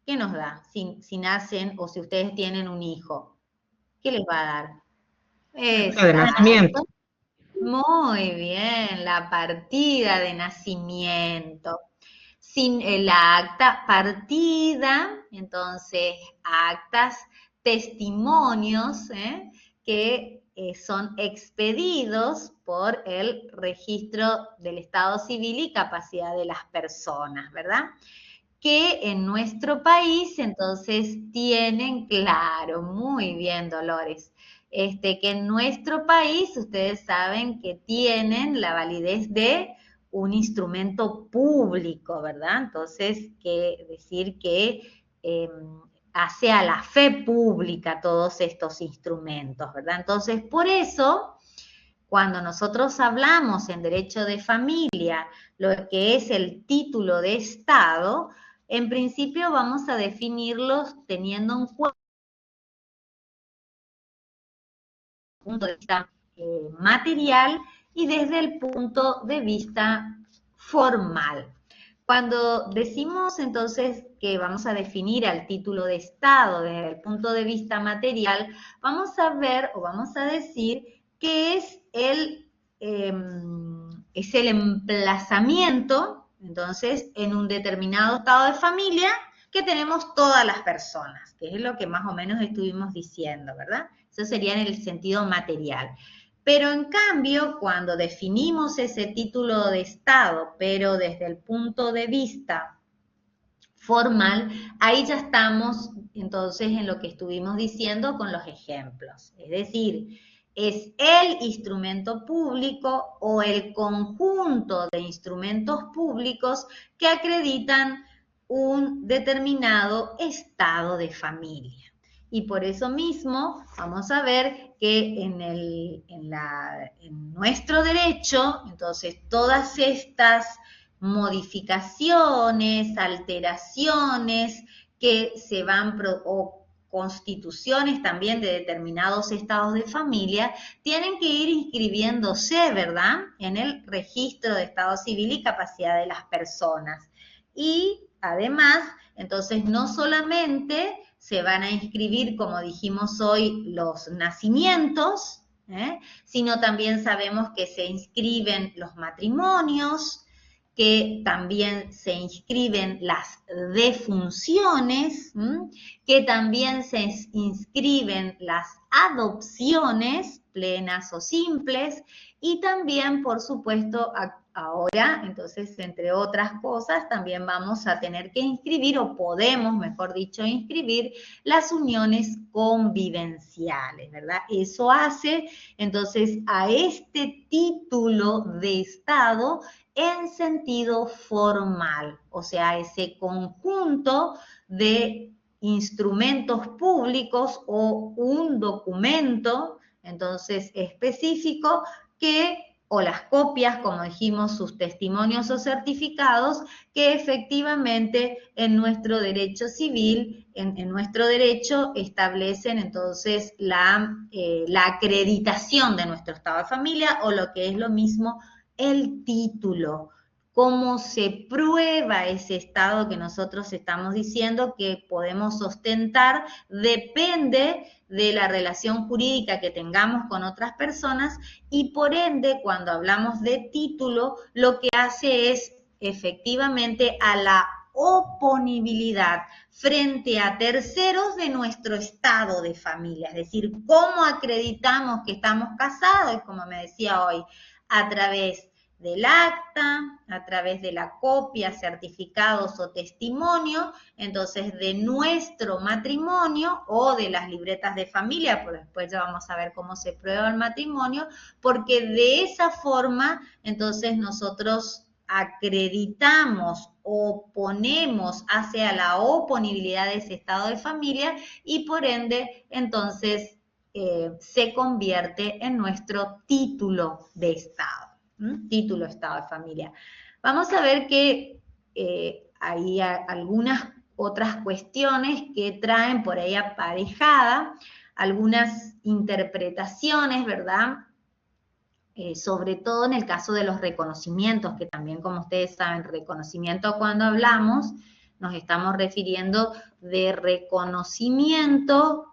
¿Qué nos da si nacen o si ustedes tienen un hijo? ¿Qué les va a dar? de nacimiento. Exacto. Muy bien, la partida de nacimiento. Sin la acta partida, entonces actas, testimonios que son expedidos por el registro del Estado Civil y capacidad de las personas, ¿verdad? Que en nuestro país entonces tienen, claro, muy bien, Dolores, que en nuestro país ustedes saben que tienen la validez de un instrumento público, ¿verdad? Entonces, que decir que hace a la fe pública todos estos instrumentos, ¿verdad? Entonces, por eso, cuando nosotros hablamos en derecho de familia, lo que es el título de Estado, en principio vamos a definirlos teniendo en cuenta desde el punto de vista material y desde el punto de vista formal. Cuando decimos entonces que vamos a definir al título de Estado desde el punto de vista material, vamos a ver o vamos a decir que es el emplazamiento, entonces, en un determinado estado de familia que tenemos todas las personas, que es lo que más o menos estuvimos diciendo, ¿verdad? Eso sería en el sentido material. Pero en cambio, cuando definimos ese título de Estado, pero desde el punto de vista formal, ahí ya estamos entonces en lo que estuvimos diciendo con los ejemplos. Es decir, es el instrumento público o el conjunto de instrumentos públicos que acreditan un determinado estado de familia. Y por eso mismo vamos a ver que en nuestro derecho, entonces todas estas modificaciones, alteraciones que se van, o constituciones también de determinados estados de familia, tienen que ir inscribiéndose, ¿verdad?, en el registro de estado civil y capacidad de las personas. Y además, entonces, no solamente se van a inscribir, como dijimos hoy, los nacimientos, sino también sabemos que se inscriben los matrimonios, que también se inscriben las defunciones, que también se inscriben las adopciones, plenas o simples, y también, por supuesto, ahora, entonces, entre otras cosas, también vamos a tener que inscribir, o podemos, mejor dicho, inscribir las uniones convivenciales, ¿verdad? Eso hace, entonces, a este título de Estado en sentido formal, o sea, ese conjunto de instrumentos públicos o un documento, entonces, específico que, o las copias, como dijimos, sus testimonios o certificados, que efectivamente en nuestro derecho civil, en nuestro derecho, establecen entonces la acreditación de nuestro estado de familia, o lo que es lo mismo, el título. Cómo se prueba ese estado que nosotros estamos diciendo que podemos ostentar depende de la relación jurídica que tengamos con otras personas, y por ende, cuando hablamos de título, lo que hace es efectivamente a la oponibilidad frente a terceros de nuestro estado de familia, es decir, cómo acreditamos que estamos casados, como me decía hoy, a través del acta, a través de la copia, certificados o testimonio, entonces de nuestro matrimonio o de las libretas de familia, pues después ya vamos a ver cómo se prueba el matrimonio, porque de esa forma, entonces nosotros acreditamos o ponemos hacia la oponibilidad de ese estado de familia, y por ende, entonces, se convierte en nuestro título de Estado. Título Estado de familia. Vamos a ver que hay algunas otras cuestiones que traen por ahí aparejada algunas interpretaciones, ¿verdad? Sobre todo en el caso de los reconocimientos, que también, como ustedes saben, reconocimiento, cuando hablamos nos estamos refiriendo de reconocimiento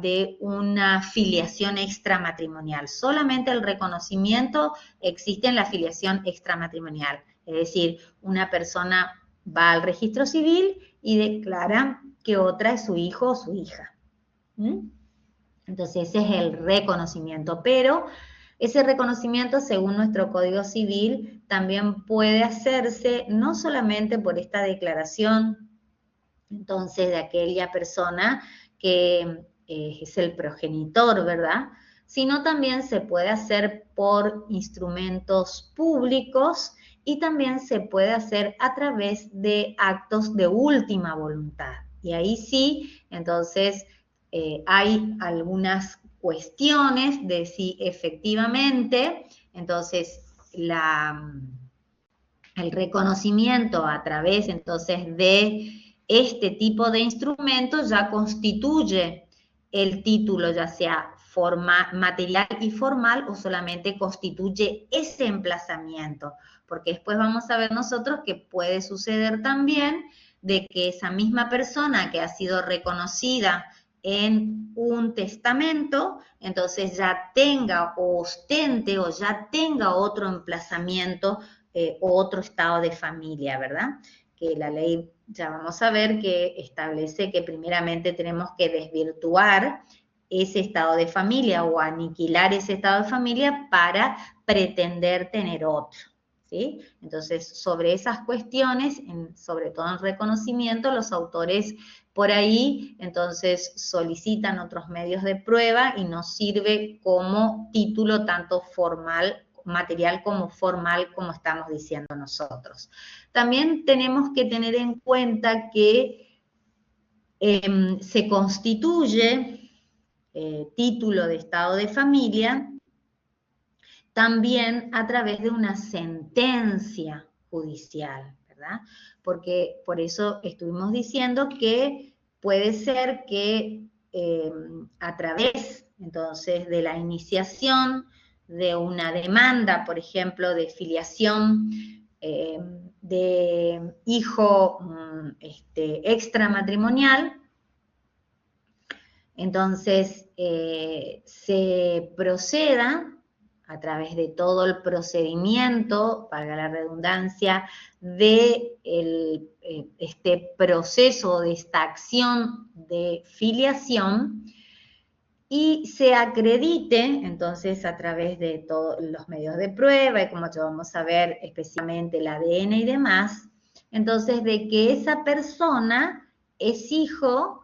de una filiación extramatrimonial. Solamente el reconocimiento existe en la filiación extramatrimonial. Es decir, una persona va al registro civil y declara que otra es su hijo o su hija. Entonces ese es el reconocimiento, pero ese reconocimiento, según nuestro Código Civil, también puede hacerse no solamente por esta declaración, entonces, de aquella persona que es el progenitor, ¿verdad? Sino también se puede hacer por instrumentos públicos y también se puede hacer a través de actos de última voluntad. Y ahí sí, entonces, hay algunas cuestiones de si efectivamente, entonces, el reconocimiento a través, entonces, de este tipo de instrumentos ya constituye el título, ya sea material y formal, o solamente constituye ese emplazamiento, porque después vamos a ver nosotros que puede suceder también de que esa misma persona que ha sido reconocida en un testamento, entonces ya tenga o ostente o ya tenga otro emplazamiento o otro estado de familia, ¿verdad? Que la ley, ya vamos a ver, que establece que primeramente tenemos que desvirtuar ese estado de familia o aniquilar ese estado de familia para pretender tener otro, ¿sí? Entonces, sobre esas cuestiones, sobre todo en reconocimiento, los autores por ahí, entonces, solicitan otros medios de prueba y nos sirve como título tanto formal, material como formal, como estamos diciendo nosotros. También tenemos que tener en cuenta que se constituye título de estado de familia también a través de una sentencia judicial, ¿verdad? Porque por eso estuvimos diciendo que puede ser que a través, entonces, de la iniciación de una demanda, por ejemplo, de filiación de hijo extramatrimonial, entonces se proceda a través de todo el procedimiento, valga la redundancia, de este proceso, de esta acción de filiación, y se acredite, entonces, a través de todos los medios de prueba, y como ya vamos a ver, especialmente el ADN y demás, entonces, de que esa persona es hijo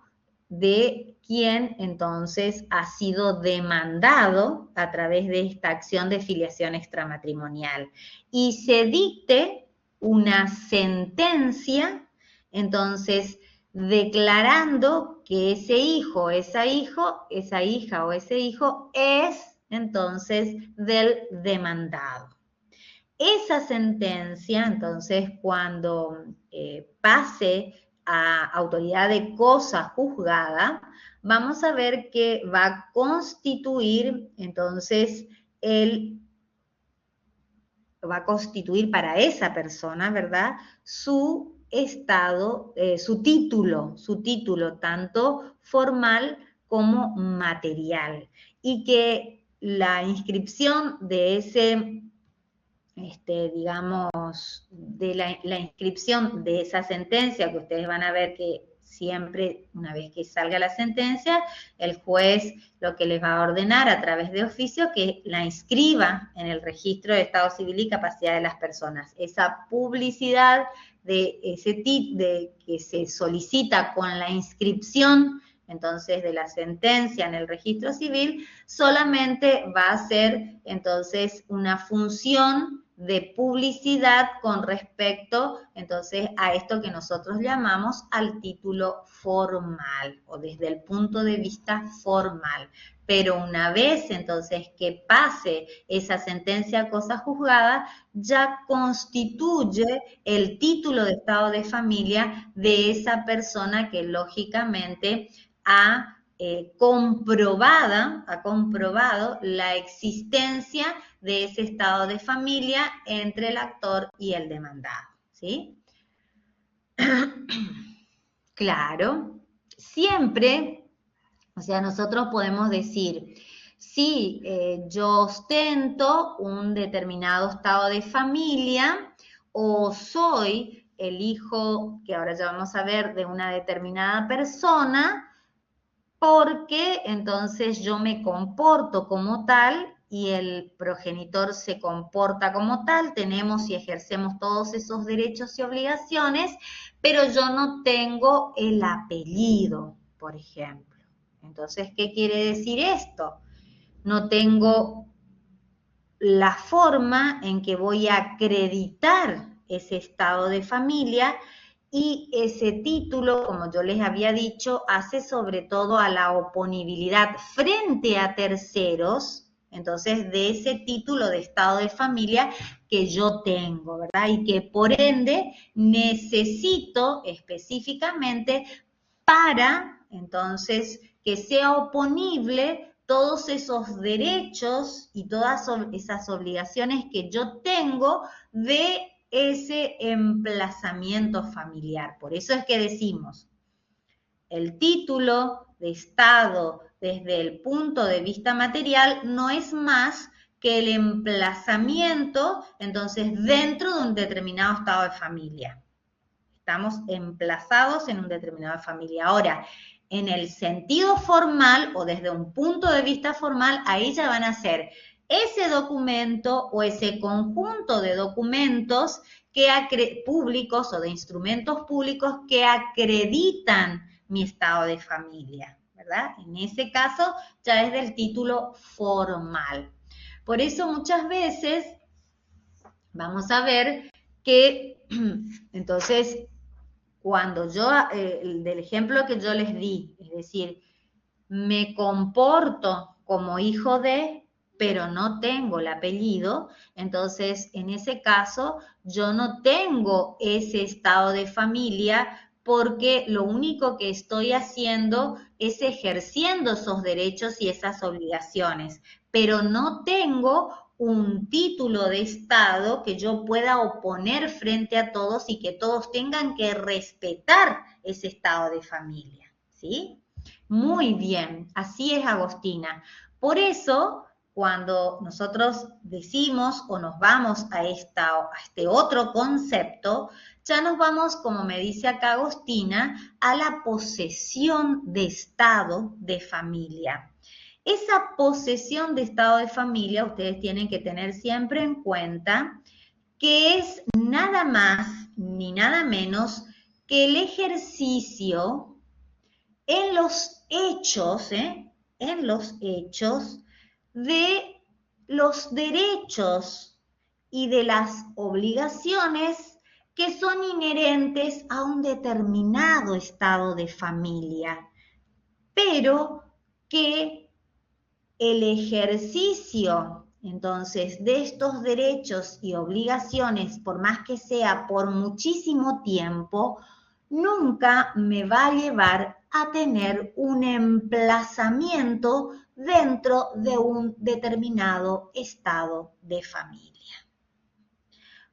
de quien, entonces, ha sido demandado a través de esta acción de filiación extramatrimonial. Y se dicte una sentencia, entonces, declarando que ese hijo, esa hija o ese hijo es entonces del demandado. Esa sentencia, entonces, cuando pase a autoridad de cosa juzgada, vamos a ver que va a constituir, entonces, va a constituir para esa persona, ¿verdad?, su estado, su título, tanto formal como material. Y que la inscripción de ese, digamos, de la inscripción de esa sentencia, que ustedes van a ver que siempre, una vez que salga la sentencia, el juez lo que les va a ordenar a través de oficio que la inscriba en el registro de Estado Civil y Capacidad de las Personas. Esa publicidad de que se solicita con la inscripción, entonces, de la sentencia en el registro civil, solamente va a ser, entonces, una función de publicidad con respecto, entonces, a esto que nosotros llamamos al título formal, o desde el punto de vista formal. Pero una vez, entonces, que pase esa sentencia a cosa juzgada, ya constituye el título de estado de familia de esa persona que, lógicamente, ha comprobado la existencia de ese estado de familia entre el actor y el demandado, ¿sí? Claro, siempre, o sea, nosotros podemos decir, si yo ostento un determinado estado de familia o soy el hijo, que ahora ya vamos a ver, de una determinada persona, porque entonces yo me comporto como tal y el progenitor se comporta como tal, tenemos y ejercemos todos esos derechos y obligaciones, pero yo no tengo el apellido, por ejemplo. Entonces, ¿qué quiere decir esto? No tengo la forma en que voy a acreditar ese estado de familia y ese título, como yo les había dicho, hace sobre todo a la oponibilidad frente a terceros, entonces de ese título de estado de familia que yo tengo, ¿verdad? Y que por ende necesito específicamente para, entonces, que sea oponible todos esos derechos y todas esas obligaciones que yo tengo de ese emplazamiento familiar. Por eso es que decimos, el título de Estado desde el punto de vista material no es más que el emplazamiento, entonces, dentro de un determinado estado de familia. Estamos emplazados en un determinado familia. Ahora, en el sentido formal o desde un punto de vista formal, ahí ya van a ser ese documento o ese conjunto de documentos públicos o de instrumentos públicos que acreditan mi estado de familia, ¿verdad? En ese caso ya es del título formal. Por eso muchas veces vamos a ver que entonces cuando yo, del ejemplo que yo les di, es decir, me comporto como hijo de, pero no tengo el apellido, entonces en ese caso yo no tengo ese estado de familia porque lo único que estoy haciendo es ejerciendo esos derechos y esas obligaciones, pero no tengo un título de Estado que yo pueda oponer frente a todos y que todos tengan que respetar ese estado de familia, ¿sí? Muy bien, así es, Agostina. Por eso, cuando nosotros decimos o nos vamos a este otro concepto, ya nos vamos, como me dice acá Agostina, a la posesión de estado de familia. Esa posesión de estado de familia, ustedes tienen que tener siempre en cuenta que es nada más ni nada menos que el ejercicio en los hechos, de los derechos y de las obligaciones que son inherentes a un determinado estado de familia, pero que el ejercicio, entonces, de estos derechos y obligaciones, por más que sea por muchísimo tiempo, nunca me va a llevar a tener un emplazamiento dentro de un determinado estado de familia.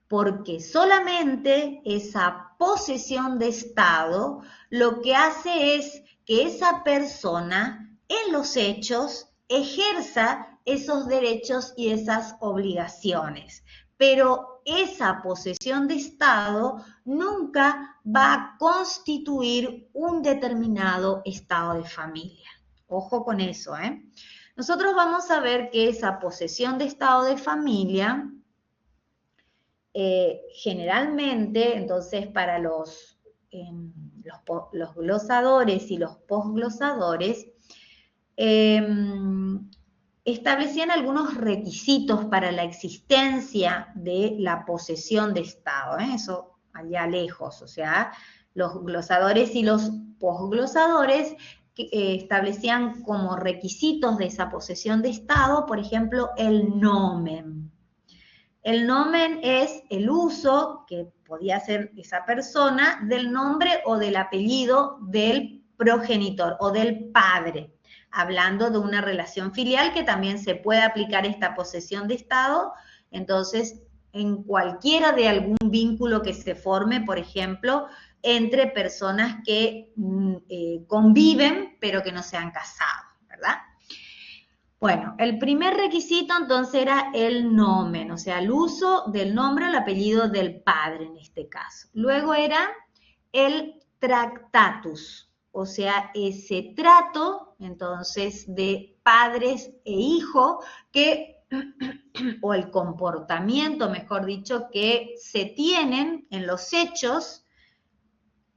Porque solamente esa posesión de estado lo que hace es que esa persona en los hechos ejerza esos derechos y esas obligaciones. Pero esa posesión de estado nunca va a constituir un determinado estado de familia. Ojo con eso, ¿eh? Nosotros vamos a ver que esa posesión de estado de familia, generalmente, entonces, para los glosadores y los posglosadores, establecían algunos requisitos para la existencia de la posesión de estado, eso allá lejos, o sea, los glosadores y los posglosadores establecían como requisitos de esa posesión de estado, por ejemplo, el nomen. El nomen es el uso que podía hacer esa persona del nombre o del apellido del progenitor o del padre, hablando de una relación filial que también se puede aplicar esta posesión de estado, entonces en cualquiera de algún vínculo que se forme, por ejemplo, entre personas que conviven, pero que no se han casado, ¿verdad? Bueno, el primer requisito entonces era el nomen, o sea, el uso del nombre o el apellido del padre en este caso. Luego era el tractatus, o sea, ese trato, entonces, de padres e hijos que, o el comportamiento, mejor dicho, que se tienen en los hechos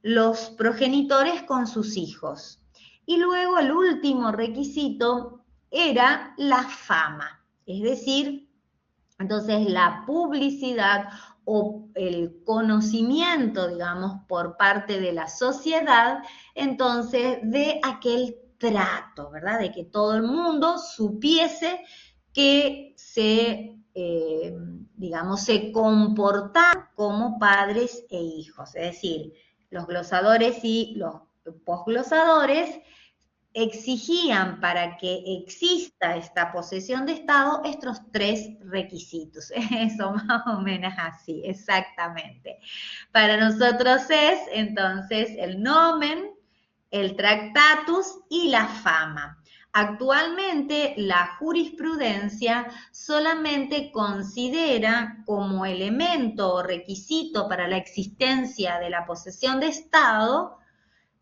los progenitores con sus hijos. Y luego el último requisito era la fama, es decir, entonces la publicidad o el conocimiento, digamos, por parte de la sociedad, entonces de aquel trato, ¿verdad? De que todo el mundo supiese que digamos, se comportaban como padres e hijos, es decir, los glosadores y los posglosadores exigían para que exista esta posesión de Estado estos tres requisitos. Eso más o menos así, exactamente. Para nosotros es entonces el nomen, el tractatus y la fama. Actualmente la jurisprudencia solamente considera como elemento o requisito para la existencia de la posesión de Estado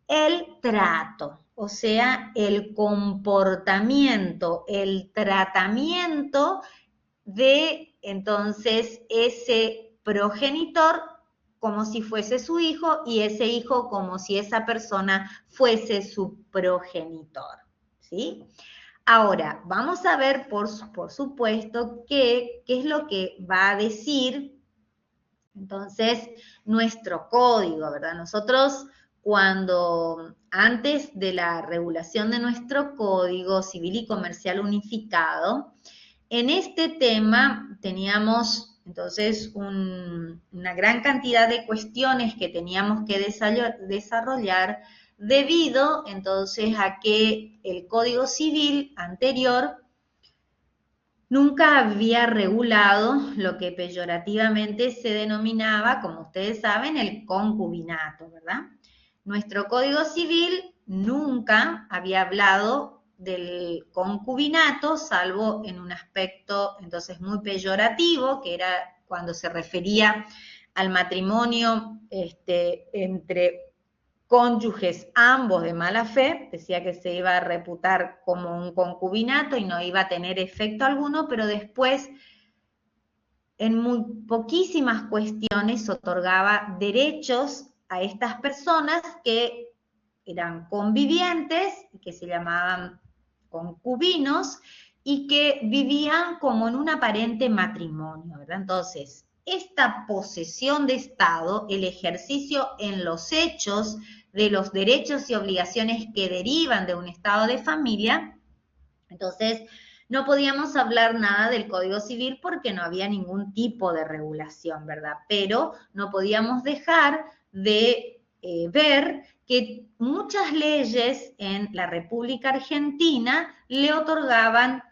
el trato, o sea, el comportamiento, el tratamiento de entonces ese progenitor como si fuese su hijo y ese hijo como si esa persona fuese su progenitor, ¿sí? Ahora, vamos a ver, por supuesto, qué es lo que va a decir entonces nuestro código, ¿verdad? Nosotros cuando antes de la regulación de nuestro Código Civil y Comercial Unificado, en este tema teníamos entonces una gran cantidad de cuestiones que teníamos que desarrollar debido entonces a que el Código Civil anterior nunca había regulado lo que peyorativamente se denominaba, como ustedes saben, el concubinato, ¿verdad? Nuestro Código Civil nunca había hablado del concubinato, salvo en un aspecto entonces muy peyorativo, que era cuando se refería al matrimonio entre cónyuges ambos de mala fe, decía que se iba a reputar como un concubinato y no iba a tener efecto alguno, pero después en muy poquísimas cuestiones otorgaba derechos a estas personas que eran convivientes, que se llamaban concubinos, y que vivían como en un aparente matrimonio, ¿verdad? Entonces, esta posesión de Estado, el ejercicio en los hechos de los derechos y obligaciones que derivan de un estado de familia, entonces no podíamos hablar nada del Código Civil porque no había ningún tipo de regulación, ¿verdad? Pero no podíamos dejar de ver que muchas leyes en la República Argentina le otorgaban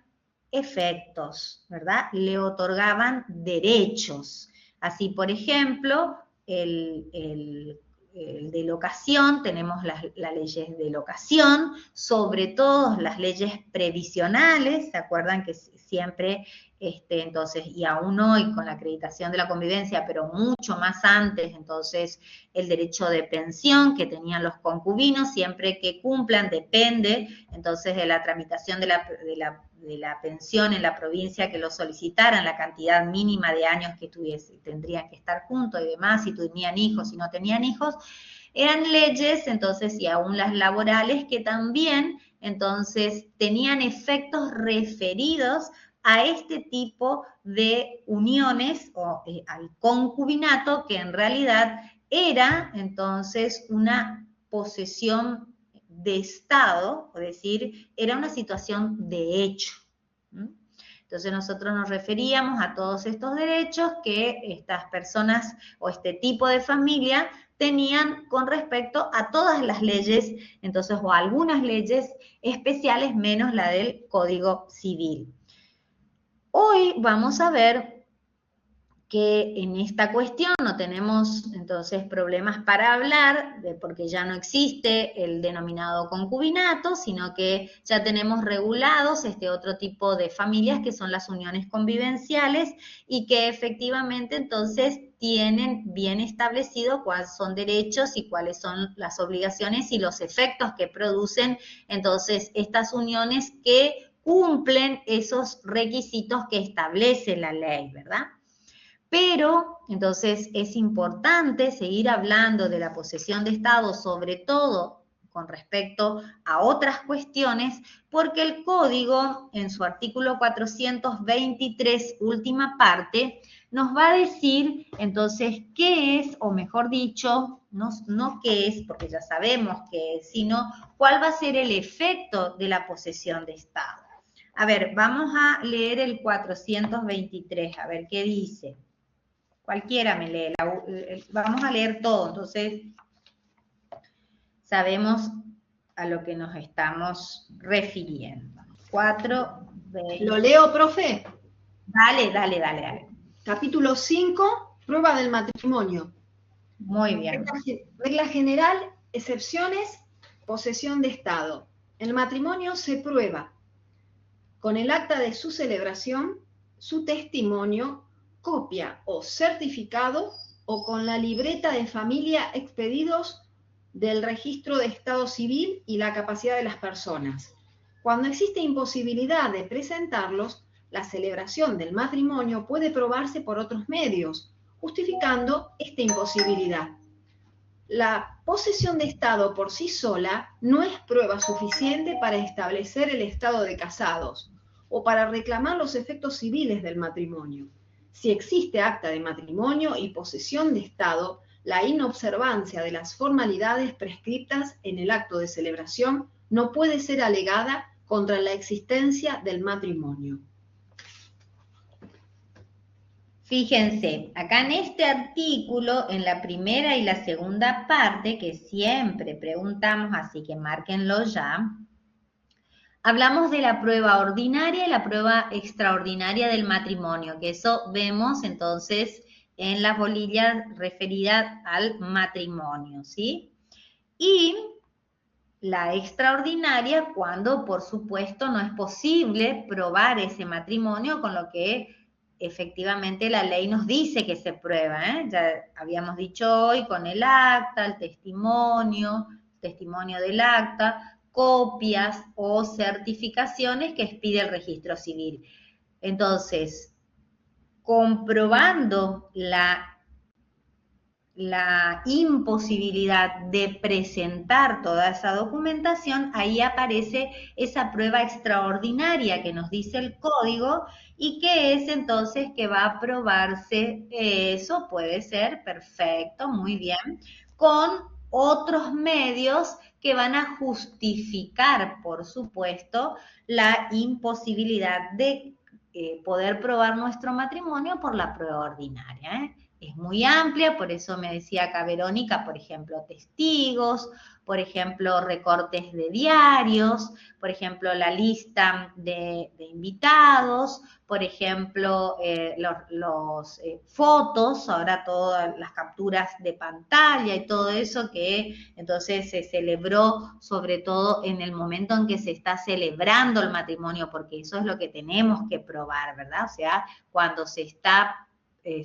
efectos, ¿verdad? Le otorgaban derechos. Así, por ejemplo, el de locación, tenemos las leyes de locación, sobre todo las leyes previsionales, ¿se acuerdan que siempre, entonces, y aún hoy con la acreditación de la convivencia, pero mucho más antes, entonces, el derecho de pensión que tenían los concubinos, siempre que cumplan, depende, entonces, de la tramitación de la pensión en la provincia que lo solicitaran, la cantidad mínima de años que tendrían que estar juntos y demás, si tenían hijos, si no tenían hijos, eran leyes, entonces, y aún las laborales, que también, entonces, tenían efectos referidos a este tipo de uniones o al concubinato, que en realidad era, entonces, una posesión de Estado, es decir, era una situación de hecho. Entonces nosotros nos referíamos a todos estos derechos que estas personas o este tipo de familia tenían con respecto a todas las leyes, entonces, o algunas leyes especiales menos la del Código Civil. Hoy vamos a ver que en esta cuestión no tenemos entonces problemas para hablar, porque ya no existe el denominado concubinato, sino que ya tenemos regulados este otro tipo de familias que son las uniones convivenciales y que efectivamente entonces tienen bien establecido cuáles son derechos y cuáles son las obligaciones y los efectos que producen entonces estas uniones que cumplen esos requisitos que establece la ley, ¿verdad? Pero, entonces, es importante seguir hablando de la posesión de Estado, sobre todo con respecto a otras cuestiones, porque el Código, en su artículo 423, última parte, nos va a decir, entonces, qué es, o mejor dicho, no qué es, porque ya sabemos qué es, sino cuál va a ser el efecto de la posesión de Estado. A ver, vamos a leer el 423, a ver qué dice. Cualquiera me lee, vamos a leer todo, entonces sabemos a lo que nos estamos refiriendo. 4, 20. ¿Lo leo, profe? Dale. Capítulo 5, prueba del matrimonio. Muy bien. Regla general, excepciones, posesión de Estado. El matrimonio se prueba con el acta de su celebración, su testimonio, copia o certificado o con la libreta de familia expedidos del registro de Estado civil y la capacidad de las personas. Cuando existe imposibilidad de presentarlos, la celebración del matrimonio puede probarse por otros medios, justificando esta imposibilidad. La posesión de Estado por sí sola no es prueba suficiente para establecer el estado de casados o para reclamar los efectos civiles del matrimonio. Si existe acta de matrimonio y posesión de Estado, la inobservancia de las formalidades prescriptas en el acto de celebración no puede ser alegada contra la existencia del matrimonio. Fíjense, acá en este artículo, en la primera y la segunda parte, que siempre preguntamos, así que márquenlo ya, hablamos de la prueba ordinaria y la prueba extraordinaria del matrimonio, que eso vemos entonces en las bolillas referidas al matrimonio, ¿sí? Y la extraordinaria cuando, por supuesto, no es posible probar ese matrimonio con lo que efectivamente la ley nos dice que se prueba, ¿eh? Ya habíamos dicho hoy con el acta, el testimonio del acta, copias o certificaciones que expide el registro civil. Entonces, comprobando la imposibilidad de presentar toda esa documentación, ahí aparece esa prueba extraordinaria que nos dice el código y que es entonces que va a probarse, eso puede ser, perfecto, muy bien, con otros medios que van a justificar, por supuesto, la imposibilidad de poder probar nuestro matrimonio por la prueba ordinaria, ¿eh? Es muy amplia, por eso me decía acá Verónica, por ejemplo, testigos, por ejemplo, recortes de diarios, por ejemplo, la lista de invitados, por ejemplo, los fotos, ahora todas las capturas de pantalla y todo eso que entonces se celebró sobre todo en el momento en que se está celebrando el matrimonio, porque eso es lo que tenemos que probar, ¿verdad? O sea, cuando se está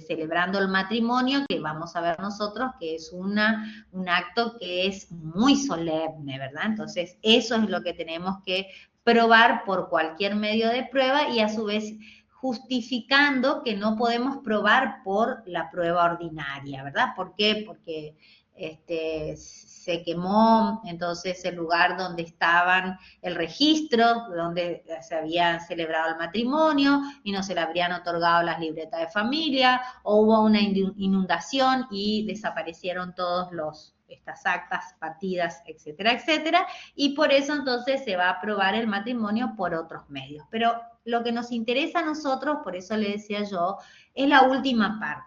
celebrando el matrimonio, que vamos a ver nosotros que es un acto que es muy solemne, ¿verdad? Entonces, eso es lo que tenemos que probar por cualquier medio de prueba y a su vez justificando que no podemos probar por la prueba ordinaria, ¿verdad? ¿Por qué? Porque se quemó entonces el lugar donde estaban el registro, donde se había celebrado el matrimonio y no se le habrían otorgado las libretas de familia, o hubo una inundación y desaparecieron todos estas actas, partidas, etcétera, etcétera, y por eso entonces se va a aprobar el matrimonio por otros medios. Pero lo que nos interesa a nosotros, por eso le decía yo, es la última parte.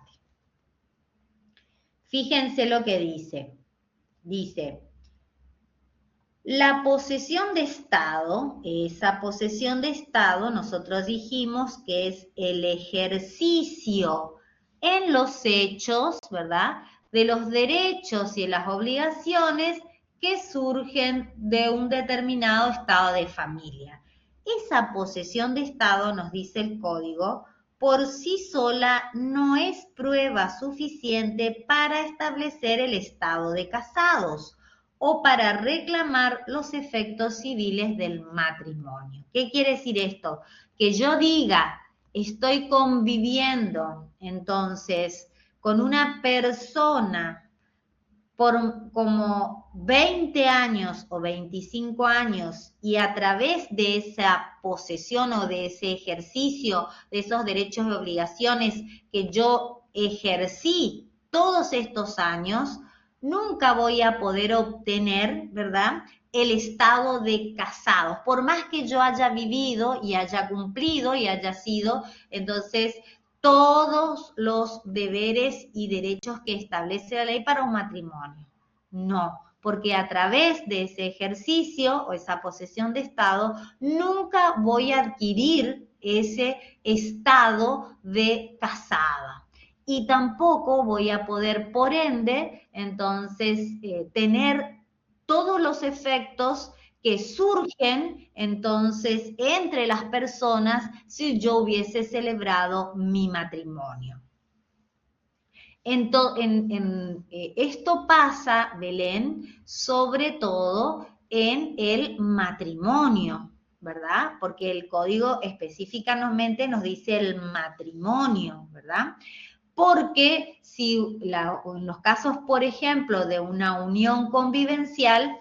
Fíjense lo que dice. Dice, la posesión de Estado, esa posesión de Estado, nosotros dijimos que es el ejercicio en los hechos, ¿verdad?, de los derechos y las obligaciones que surgen de un determinado estado de familia. Esa posesión de estado, nos dice el código, por sí sola no es prueba suficiente para establecer el estado de casados o para reclamar los efectos civiles del matrimonio. ¿Qué quiere decir esto? Que yo diga, estoy conviviendo entonces con una persona por como 20 años o 25 años y a través de esa posesión o de ese ejercicio de esos derechos y obligaciones que yo ejercí todos estos años, nunca voy a poder obtener, ¿verdad?, el estado de casados, por más que yo haya vivido y haya cumplido y haya sido, entonces, todos los deberes y derechos que establece la ley para un matrimonio. No, porque a través de ese ejercicio o esa posesión de estado, nunca voy a adquirir ese estado de casada. Y tampoco voy a poder, por ende, entonces, tener todos los efectos que surgen entonces entre las personas si yo hubiese celebrado mi matrimonio. Esto pasa, Belén, sobre todo en el matrimonio, ¿verdad? Porque el código específicamente nos dice el matrimonio, ¿verdad? Porque si en los casos, por ejemplo, de una unión convivencial,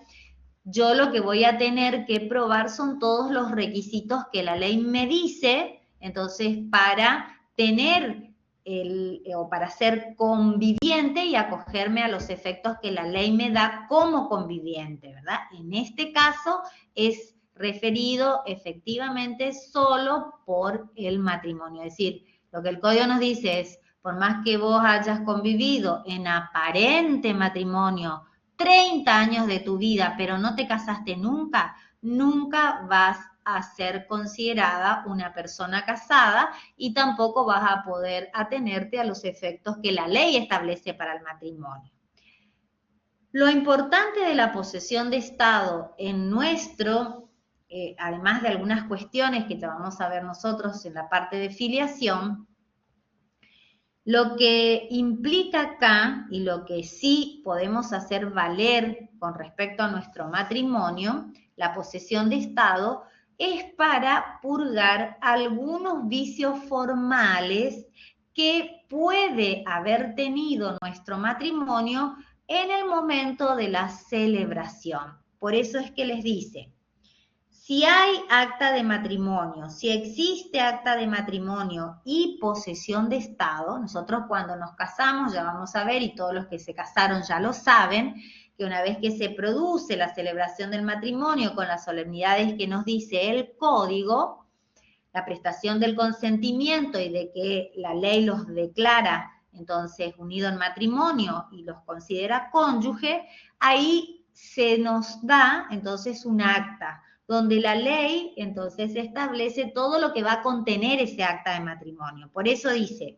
yo lo que voy a tener que probar son todos los requisitos que la ley me dice, entonces para tener o para ser conviviente y acogerme a los efectos que la ley me da como conviviente, ¿verdad? En este caso es referido efectivamente solo por el matrimonio, es decir, lo que el código nos dice es, por más que vos hayas convivido en aparente matrimonio 30 años de tu vida, pero no te casaste nunca, nunca vas a ser considerada una persona casada y tampoco vas a poder atenerte a los efectos que la ley establece para el matrimonio. Lo importante de la posesión de estado en nuestro, además de algunas cuestiones que ya vamos a ver nosotros en la parte de filiación, lo que implica acá y lo que sí podemos hacer valer con respecto a nuestro matrimonio, la posesión de estado, es para purgar algunos vicios formales que puede haber tenido nuestro matrimonio en el momento de la celebración. Por eso es que les dice, si hay acta de matrimonio, si existe acta de matrimonio y posesión de estado, nosotros cuando nos casamos, ya vamos a ver, y todos los que se casaron ya lo saben, que una vez que se produce la celebración del matrimonio con las solemnidades que nos dice el código, la prestación del consentimiento y de que la ley los declara entonces unidos en matrimonio y los considera cónyuge, ahí se nos da entonces un acta, donde la ley entonces establece todo lo que va a contener ese acta de matrimonio. Por eso dice,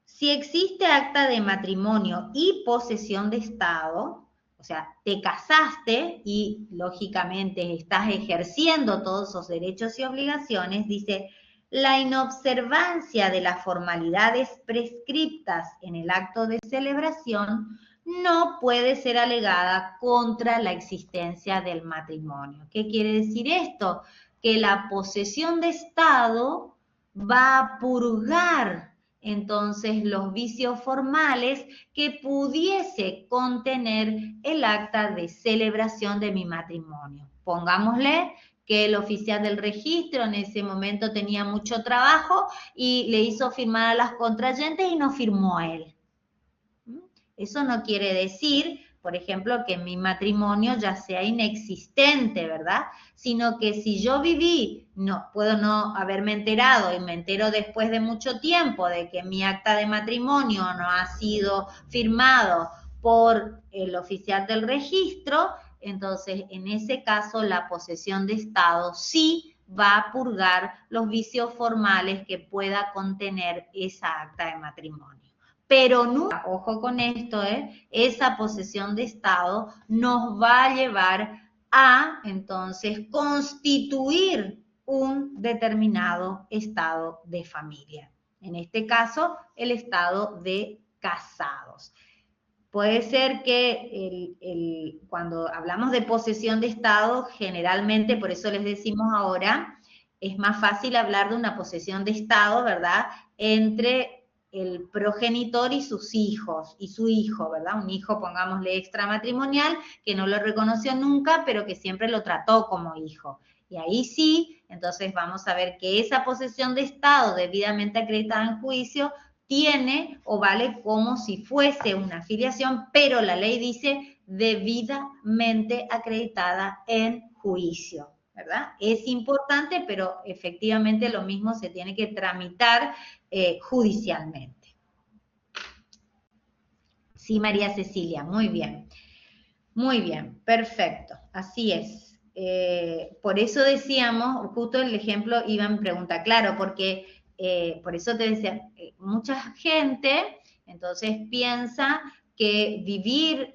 si existe acta de matrimonio y posesión de estado, o sea, te casaste y lógicamente estás ejerciendo todos esos derechos y obligaciones, dice, la inobservancia de las formalidades prescriptas en el acto de celebración no puede ser alegada contra la existencia del matrimonio. ¿Qué quiere decir esto? Que la posesión de estado va a purgar entonces los vicios formales que pudiese contener el acta de celebración de mi matrimonio. Pongámosle que el oficial del registro en ese momento tenía mucho trabajo y le hizo firmar a las contrayentes y no firmó a él. Eso no quiere decir, por ejemplo, que mi matrimonio ya sea inexistente, ¿verdad? Sino que si yo viví, no puedo no haberme enterado y me entero después de mucho tiempo de que mi acta de matrimonio no ha sido firmado por el oficial del registro, entonces en ese caso la posesión de estado sí va a purgar los vicios formales que pueda contener esa acta de matrimonio. Pero nunca, ojo con esto, esa posesión de Estado nos va a llevar a, entonces, constituir un determinado estado de familia. En este caso, el estado de casados. Puede ser que cuando hablamos de posesión de Estado, generalmente, por eso les decimos ahora, es más fácil hablar de una posesión de Estado, ¿verdad?, entre el progenitor y sus hijos, y su hijo, ¿verdad? Un hijo, pongámosle extramatrimonial, que no lo reconoció nunca, pero que siempre lo trató como hijo. Y ahí sí, entonces vamos a ver que esa posesión de Estado debidamente acreditada en juicio tiene o vale como si fuese una filiación, pero la ley dice debidamente acreditada en juicio, ¿verdad? Es importante, pero efectivamente lo mismo se tiene que tramitar judicialmente. Sí, María Cecilia, muy bien. Muy bien, perfecto, así es. Por eso decíamos, justo el ejemplo Iván pregunta, claro, porque por eso te decía, mucha gente entonces piensa que vivir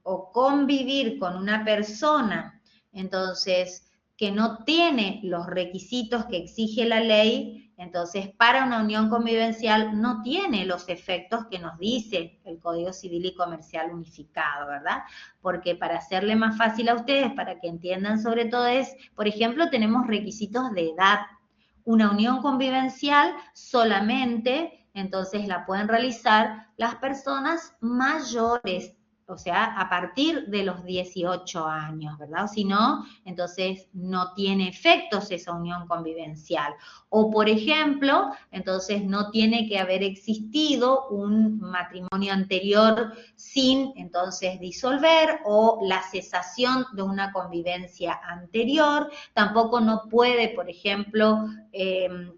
o convivir con una persona, entonces, que no tiene los requisitos que exige la ley, entonces para una unión convivencial no tiene los efectos que nos dice el Código Civil y Comercial Unificado, ¿verdad? Porque para hacerle más fácil a ustedes, para que entiendan sobre todo es, por ejemplo, tenemos requisitos de edad. Una unión convivencial solamente, entonces la pueden realizar las personas mayores, o sea, a partir de los 18 años, ¿verdad? O si no, entonces no tiene efectos esa unión convivencial. O, por ejemplo, entonces no tiene que haber existido un matrimonio anterior sin, entonces, disolver, o la cesación de una convivencia anterior. Tampoco no puede, por ejemplo,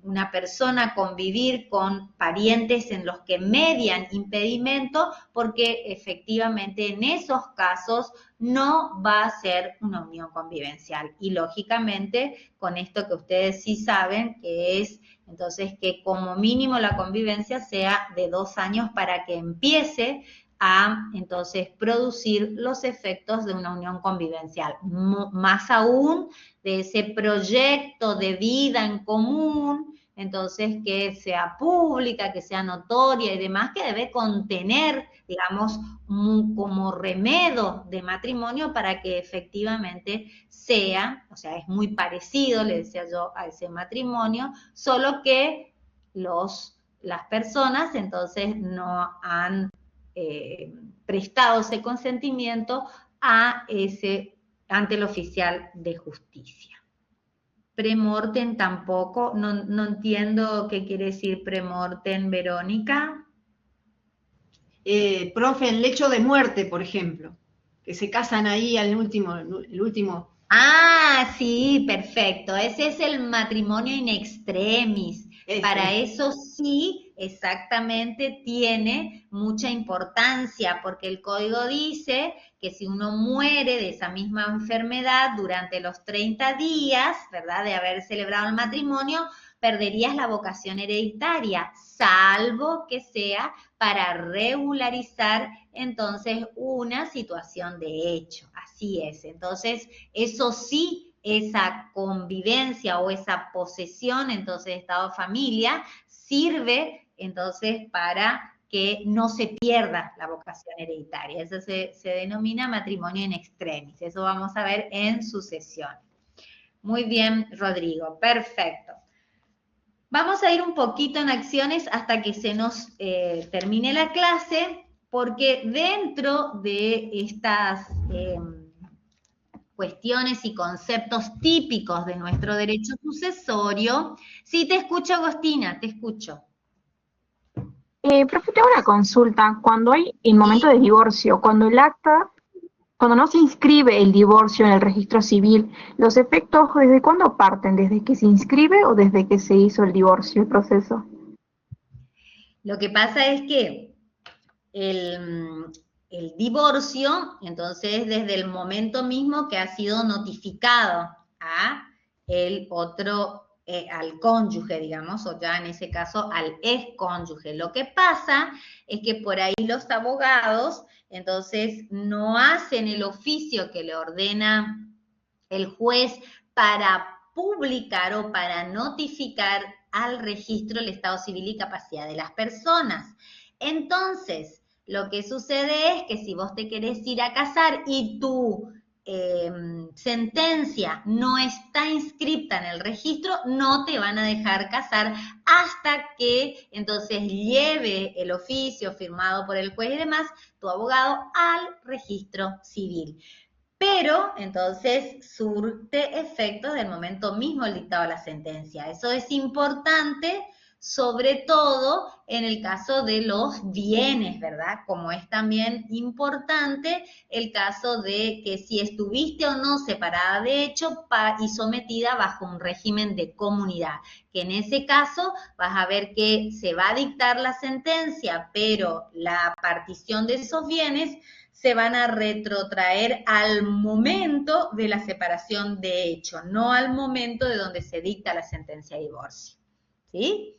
una persona convivir con parientes en los que median impedimento, porque efectivamente en esos casos no va a ser una unión convivencial. Y lógicamente, con esto que ustedes sí saben, que es entonces que como mínimo la convivencia sea de 2 años para que empiece a entonces producir los efectos de una unión convivencial. Más aún de ese proyecto de vida en común, entonces que sea pública, que sea notoria y demás, que debe contener, digamos, como remedio de matrimonio para que efectivamente sea, o sea, es muy parecido, le decía yo, a ese matrimonio, solo que las personas entonces no han prestado ese consentimiento ante el oficial de justicia. Premortem tampoco, no entiendo qué quiere decir premortem, Verónica. Profe, en lecho de muerte, por ejemplo, que se casan ahí el último. Ah, sí, perfecto. Ese es el matrimonio in extremis. Para eso sí, exactamente, tiene mucha importancia, porque el código dice que si uno muere de esa misma enfermedad durante los 30 días, ¿verdad?, de haber celebrado el matrimonio, perderías la vocación hereditaria, salvo que sea para regularizar entonces una situación de hecho. Así es. Entonces, eso sí, esa convivencia o esa posesión, entonces, Estado-familia, sirve entonces para que no se pierda la vocación hereditaria. Eso se denomina matrimonio in extremis. Eso vamos a ver en sucesión. Muy bien, Rodrigo. Perfecto. Vamos a ir un poquito en acciones hasta que se nos termine la clase, porque dentro de estas cuestiones y conceptos típicos de nuestro derecho sucesorio, sí, te escucho, Agostina, te escucho. Profe, tengo una consulta. Cuando hay el momento de divorcio, cuando no se inscribe el divorcio en el registro civil, ¿los efectos desde cuándo parten? ¿Desde que se inscribe o desde que se hizo el divorcio, el proceso? Lo que pasa es que el divorcio, entonces, desde el momento mismo que ha sido notificado a el otro, al cónyuge, digamos, o ya en ese caso al excónyuge. Lo que pasa es que por ahí los abogados, entonces, no hacen el oficio que le ordena el juez para publicar o para notificar al registro el estado civil y capacidad de las personas. Entonces, lo que sucede es que si vos te querés ir a casar y tu sentencia no está inscripta en el registro, no te van a dejar casar hasta que entonces lleve el oficio firmado por el juez y demás, tu abogado, al registro civil. Pero entonces surte efectos del momento mismo el dictado de la sentencia. Eso es importante, sobre todo en el caso de los bienes, ¿verdad? Como es también importante el caso de que si estuviste o no separada de hecho y sometida bajo un régimen de comunidad, que en ese caso vas a ver que se va a dictar la sentencia, pero la partición de esos bienes se van a retrotraer al momento de la separación de hecho, no al momento de donde se dicta la sentencia de divorcio. ¿Sí?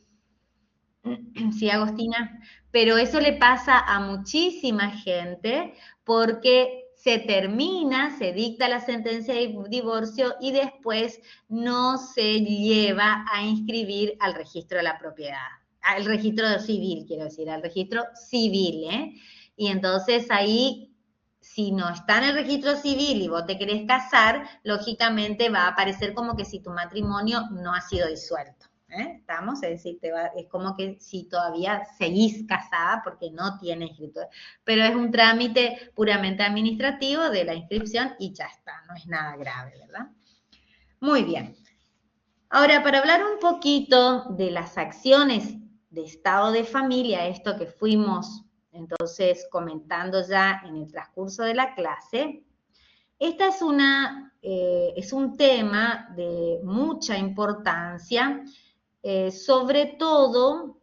Sí, Agostina. Pero eso le pasa a muchísima gente porque se termina, se dicta la sentencia de divorcio y después no se lleva a inscribir al registro de la propiedad, al registro civil, quiero decir, al registro civil, ¿eh? Y entonces ahí, si no está en el registro civil y vos te querés casar, lógicamente va a aparecer como que si tu matrimonio no ha sido disuelto. ¿Estamos? Es decir, es como que si todavía seguís casada porque no tiene inscrito. Pero es un trámite puramente administrativo de la inscripción y ya está, no es nada grave, ¿verdad? Muy bien. Ahora, para hablar un poquito de las acciones de estado de familia, esto que fuimos entonces comentando ya en el transcurso de la clase, esta es un tema de mucha importancia, sobre todo,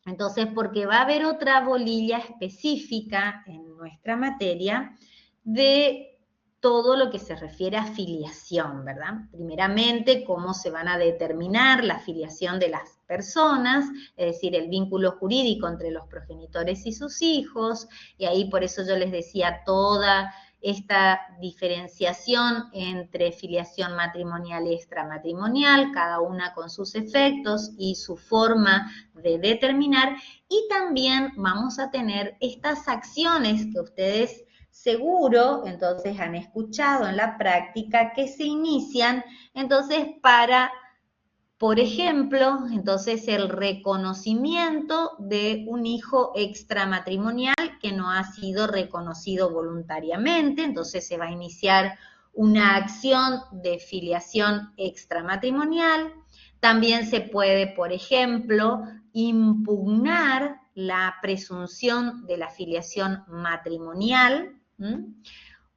entonces, porque va a haber otra bolilla específica en nuestra materia de todo lo que se refiere a filiación, ¿verdad? Primeramente, cómo se van a determinar la filiación de las personas, es decir, el vínculo jurídico entre los progenitores y sus hijos, y ahí por eso yo les decía toda esta diferenciación entre filiación matrimonial y extramatrimonial, cada una con sus efectos y su forma de determinar, y también vamos a tener estas acciones que ustedes seguro entonces han escuchado en la práctica que se inician entonces para, por ejemplo, entonces el reconocimiento de un hijo extramatrimonial que no ha sido reconocido voluntariamente, entonces se va a iniciar una acción de filiación extramatrimonial. También se puede, por ejemplo, impugnar la presunción de la filiación matrimonial,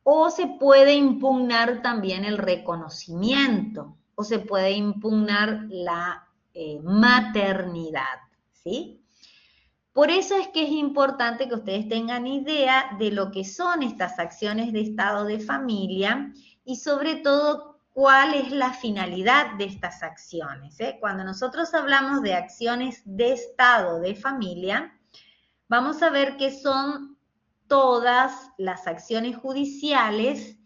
o se puede impugnar también el reconocimiento, o se puede impugnar la maternidad, ¿sí? Por eso es que es importante que ustedes tengan idea de lo que son estas acciones de estado de familia y sobre todo cuál es la finalidad de estas acciones, ¿eh? Cuando nosotros hablamos de acciones de estado de familia, vamos a ver que son todas las acciones judiciales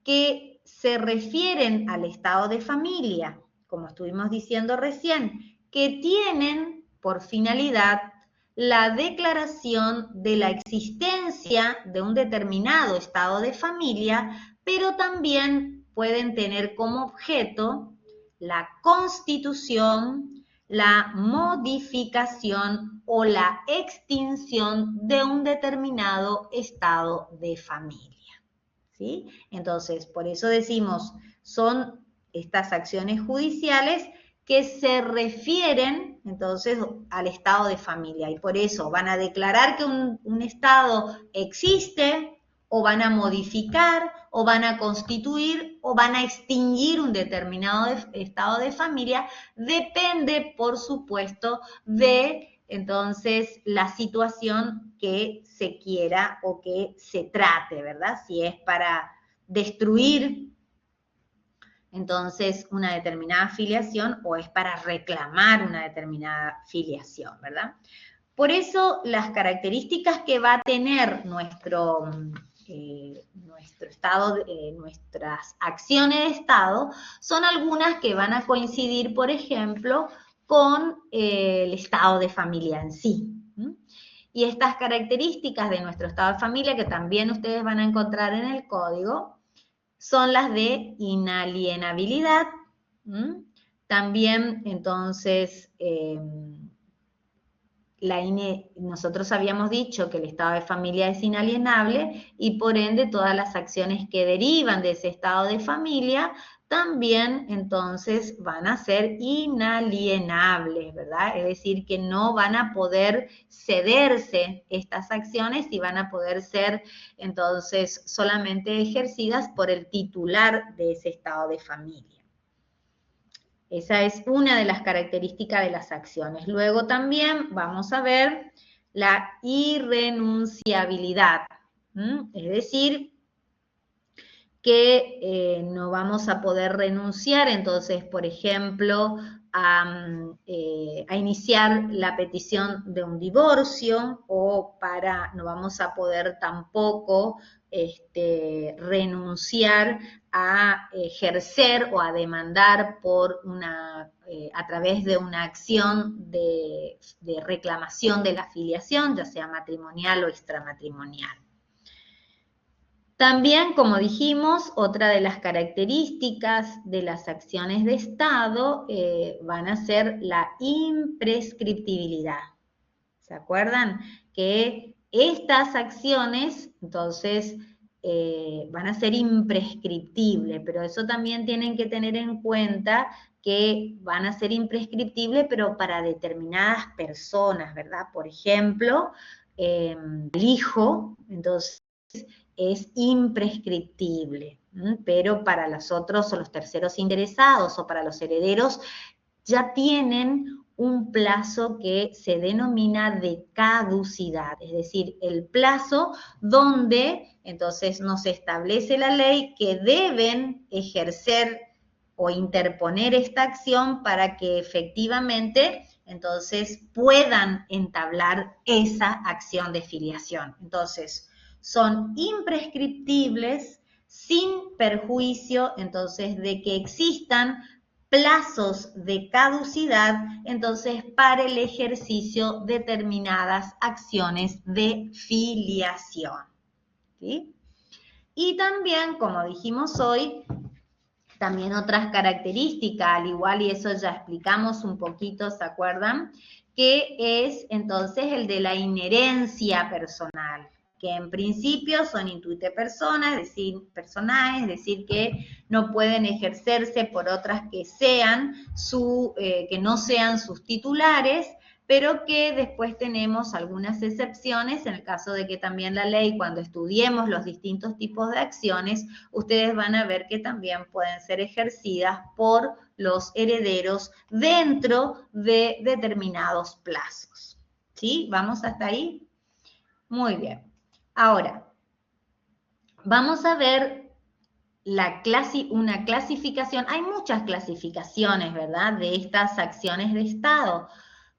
que se refieren al estado de familia, como estuvimos diciendo recién, que tienen por finalidad la declaración de la existencia de un determinado estado de familia, pero también pueden tener como objeto la constitución, la modificación o la extinción de un determinado estado de familia, ¿sí? Entonces, por eso decimos, son estas acciones judiciales que se refieren entonces al estado de familia y por eso van a declarar que un estado existe o van a modificar o van a constituir o van a extinguir un determinado estado de familia, depende por supuesto de entonces la situación que se quiera o que se trate, ¿verdad? Si es para destruir entonces una determinada filiación o es para reclamar una determinada filiación, ¿verdad? Por eso las características que va a tener nuestro Estado, nuestras acciones de Estado, son algunas que van a coincidir, por ejemplo, con el estado de familia en sí. Y estas características de nuestro estado de familia, que también ustedes van a encontrar en el código, son las de inalienabilidad. También, entonces, nosotros habíamos dicho que el estado de familia es inalienable y por ende todas las acciones que derivan de ese estado de familia también entonces van a ser inalienables, ¿verdad? Es decir, que no van a poder cederse estas acciones y van a poder ser entonces solamente ejercidas por el titular de ese estado de familia. Esa es una de las características de las acciones. Luego también vamos a ver la irrenunciabilidad, es decir, que no vamos a poder renunciar, entonces, por ejemplo, a iniciar la petición de un divorcio o no vamos a poder tampoco renunciar a ejercer o a demandar a través de una acción de reclamación de la filiación, ya sea matrimonial o extramatrimonial. También, como dijimos, otra de las características de las acciones de Estado van a ser la imprescriptibilidad. ¿Se acuerdan? Que estas acciones, entonces, van a ser imprescriptibles, pero eso también tienen que tener en cuenta que van a ser imprescriptibles, pero para determinadas personas, ¿verdad? Por ejemplo, el hijo, entonces, es imprescriptible, pero para los otros o los terceros interesados o para los herederos ya tienen un plazo que se denomina de caducidad, es decir, el plazo donde entonces nos establece la ley que deben ejercer o interponer esta acción para que efectivamente entonces puedan entablar esa acción de filiación. Entonces, son imprescriptibles sin perjuicio entonces de que existan plazos de caducidad, entonces, para el ejercicio de determinadas acciones de filiación. ¿Sí? Y también, como dijimos hoy, también otras características, al igual, y eso ya explicamos un poquito, ¿se acuerdan? Que es entonces el de la inherencia personal, que en principio son intuite personas, es decir, que no pueden ejercerse por otras que no sean sus titulares, pero que después tenemos algunas excepciones, en el caso de que también la ley, cuando estudiemos los distintos tipos de acciones, ustedes van a ver que también pueden ser ejercidas por los herederos dentro de determinados plazos. ¿Sí? ¿Vamos hasta ahí? Muy bien. Ahora, vamos a ver una clasificación. Hay muchas clasificaciones, ¿verdad?, de estas acciones de Estado,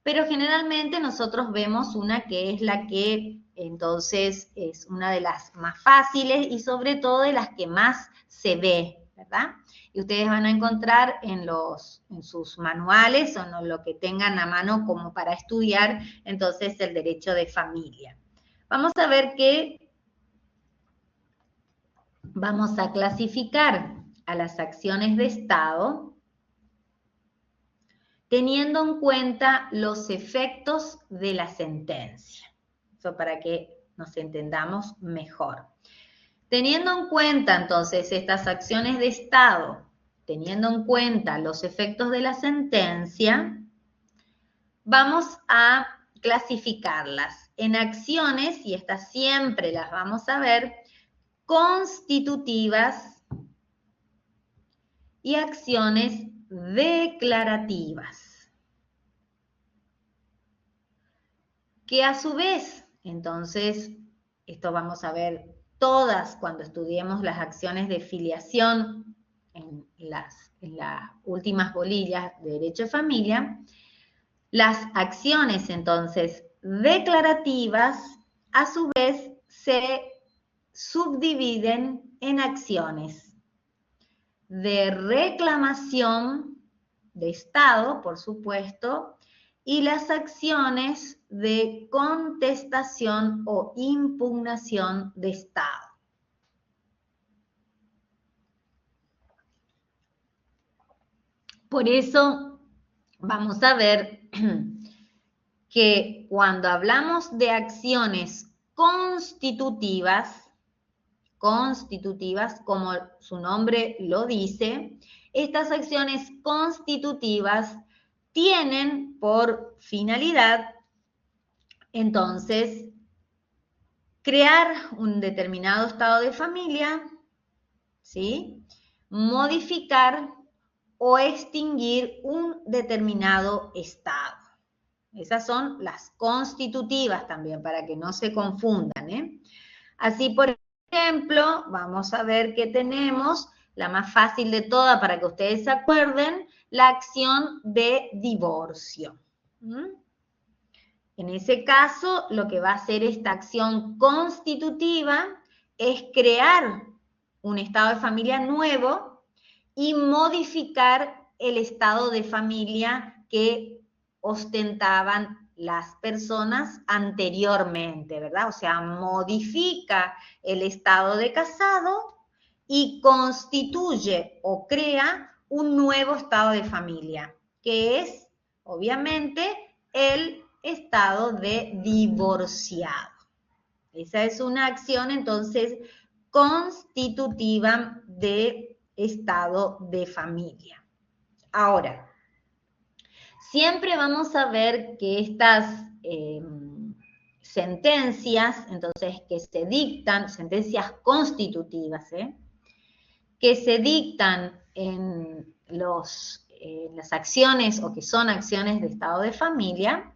pero generalmente nosotros vemos una que es la que entonces es una de las más fáciles y sobre todo de las que más se ve, ¿verdad? Y ustedes van a encontrar en sus manuales o en lo que tengan a mano como para estudiar entonces el derecho de familia. Vamos a ver que vamos a clasificar a las acciones de Estado teniendo en cuenta los efectos de la sentencia. Eso para que nos entendamos mejor. Teniendo en cuenta entonces estas acciones de Estado, teniendo en cuenta los efectos de la sentencia, vamos a clasificarlas en acciones, y estas siempre las vamos a ver, constitutivas y acciones declarativas, que a su vez, entonces, esto vamos a ver todas cuando estudiemos las acciones de filiación en las en las últimas bolillas de derecho de familia, las acciones entonces declarativas a su vez se subdividen en acciones de reclamación de Estado, por supuesto, y las acciones de contestación o impugnación de Estado. Por eso vamos a ver que cuando hablamos de acciones constitutivas, como su nombre lo dice, estas acciones constitutivas tienen por finalidad, entonces, crear un determinado estado de familia, ¿sí? Modificar o extinguir un determinado estado. Esas son las constitutivas también, para que no se confundan, ¿eh? Así, por ejemplo, vamos a ver que tenemos, la más fácil de todas para que ustedes se acuerden, la acción de divorcio. En ese caso, lo que va a hacer esta acción constitutiva es crear un estado de familia nuevo y modificar el estado de familia que ostentaban las personas anteriormente, ¿verdad? O sea, modifica el estado de casado y constituye o crea un nuevo estado de familia, que es, obviamente, el estado de divorciado. Esa es una acción, entonces, constitutiva de estado de familia. Ahora, siempre vamos a ver que estas sentencias, entonces, que se dictan, sentencias constitutivas, que se dictan en las acciones o que son acciones de estado de familia,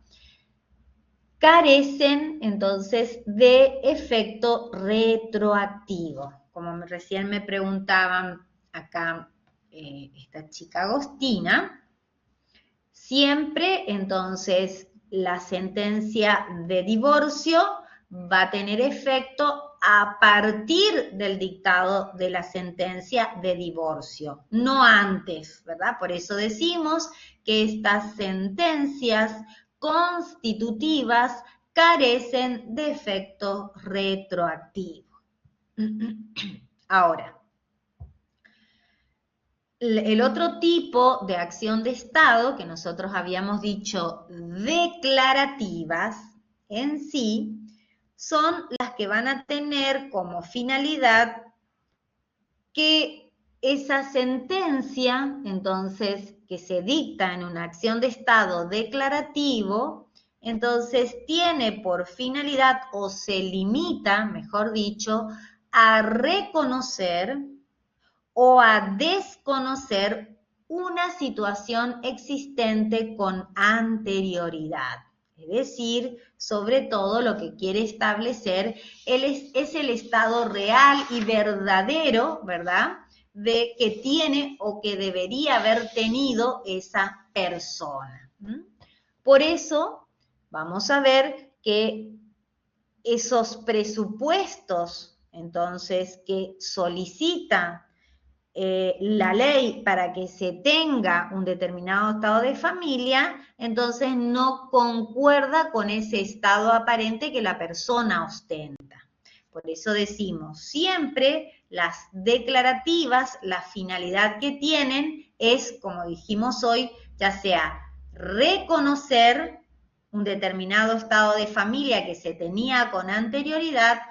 carecen entonces de efecto retroactivo. Como recién me preguntaban acá esta chica Agostina, siempre entonces la sentencia de divorcio va a tener efecto a partir del dictado de la sentencia de divorcio, no antes, ¿verdad? Por eso decimos que estas sentencias constitutivas carecen de efecto retroactivo. Ahora, el otro tipo de acción de Estado que nosotros habíamos dicho declarativas en sí, son las que van a tener como finalidad que esa sentencia, entonces, que se dicta en una acción de Estado declarativo, entonces tiene por finalidad o se limita, mejor dicho, a reconocer o a desconocer una situación existente con anterioridad. Es decir, sobre todo lo que quiere establecer es el estado real y verdadero, ¿verdad?, de que tiene o que debería haber tenido esa persona. Por eso, vamos a ver que esos presupuestos, entonces, que solicita la ley para que se tenga un determinado estado de familia, entonces no concuerda con ese estado aparente que la persona ostenta. Por eso decimos, siempre las declarativas, la finalidad que tienen es, como dijimos hoy, ya sea reconocer un determinado estado de familia que se tenía con anterioridad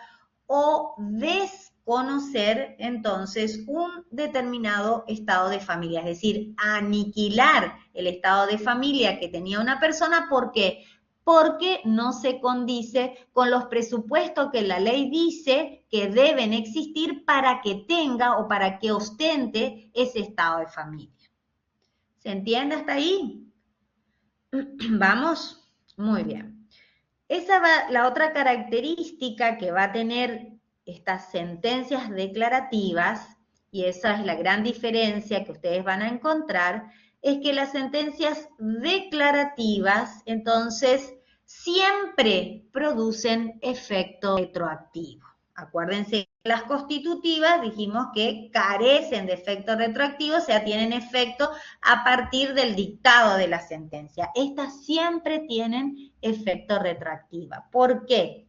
o desconocer entonces un determinado estado de familia, es decir, aniquilar el estado de familia que tenía una persona. ¿Por qué? Porque no se condice con los presupuestos que la ley dice que deben existir para que tenga o para que ostente ese estado de familia. ¿Se entiende hasta ahí? ¿Vamos? Muy bien. Esa va la otra característica que va a tener estas sentencias declarativas, y esa es la gran diferencia que ustedes van a encontrar, es que las sentencias declarativas, entonces, siempre producen efecto retroactivo. Acuérdense que las constitutivas dijimos que carecen de efecto retroactivo, o sea, tienen efecto a partir del dictado de la sentencia. Estas siempre tienen efecto retroactivo. ¿Por qué?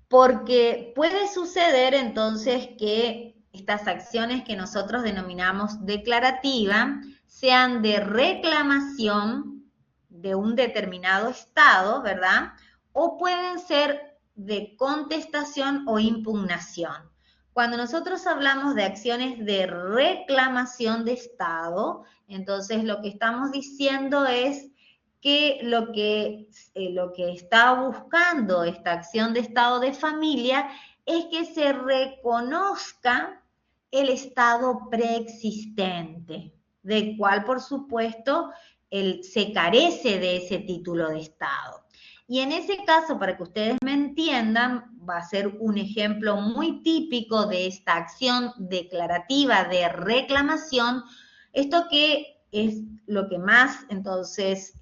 Porque puede suceder entonces que estas acciones que nosotros denominamos declarativa sean de reclamación de un determinado estado, ¿verdad? O pueden ser de contestación o impugnación. Cuando nosotros hablamos de acciones de reclamación de estado, entonces lo que estamos diciendo es que lo que está buscando esta acción de estado de familia es que se reconozca el estado preexistente, del cual, por supuesto, se carece de ese título de estado. Y en ese caso, para que ustedes me entiendan, va a ser un ejemplo muy típico de esta acción declarativa de reclamación, esto que es lo que más entonces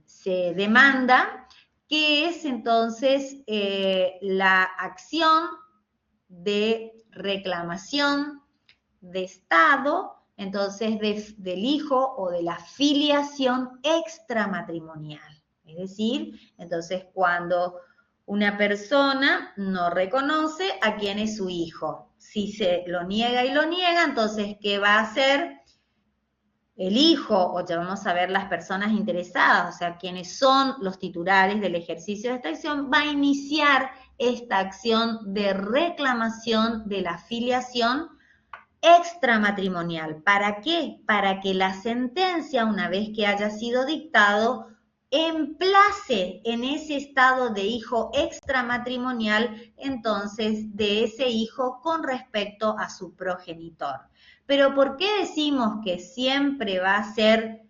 se demanda, que es entonces la acción de reclamación de estado, entonces del hijo o de la filiación extramatrimonial. Es decir, entonces cuando una persona no reconoce a quién es su hijo, si se lo niega y lo niega, entonces ¿qué va a hacer? El hijo, o ya vamos a ver las personas interesadas, o sea, quienes son los titulares del ejercicio de esta acción, va a iniciar esta acción de reclamación de la filiación extramatrimonial. ¿Para qué? Para que la sentencia, una vez que haya sido dictado, emplace en ese estado de hijo extramatrimonial, entonces, de ese hijo con respecto a su progenitor. Pero ¿por qué decimos que siempre va a ser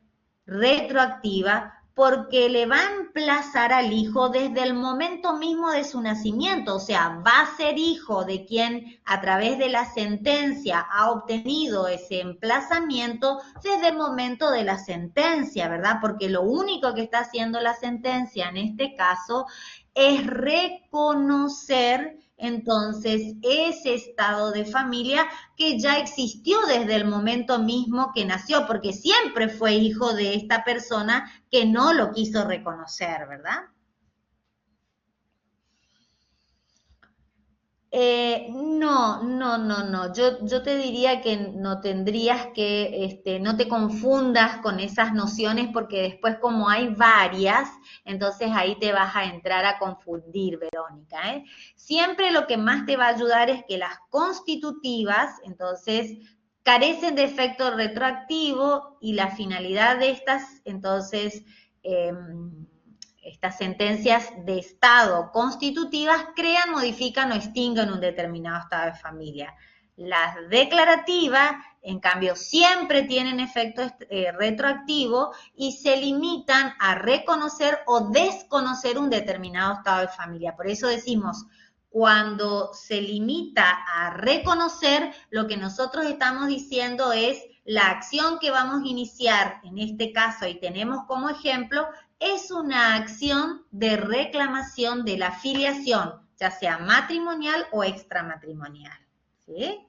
retroactiva? Porque le va a emplazar al hijo desde el momento mismo de su nacimiento, o sea, va a ser hijo de quien a través de la sentencia ha obtenido ese emplazamiento desde el momento de la sentencia, ¿verdad? Porque lo único que está haciendo la sentencia en este caso es reconocer entonces ese estado de familia que ya existió desde el momento mismo que nació, porque siempre fue hijo de esta persona que no lo quiso reconocer, ¿verdad? No. Yo te diría que no tendrías que, no te confundas con esas nociones porque después como hay varias, entonces ahí te vas a entrar a confundir, Verónica, ¿eh? Siempre lo que más te va a ayudar es que las constitutivas, entonces, carecen de efecto retroactivo y la finalidad de estas, entonces, estas sentencias de estado constitutivas crean, modifican o extinguen un determinado estado de familia. Las declarativas, en cambio, siempre tienen efecto retroactivo y se limitan a reconocer o desconocer un determinado estado de familia. Por eso decimos, cuando se limita a reconocer, lo que nosotros estamos diciendo es la acción que vamos a iniciar, en este caso, y tenemos como ejemplo, es una acción de reclamación de la filiación, ya sea matrimonial o extramatrimonial, ¿sí?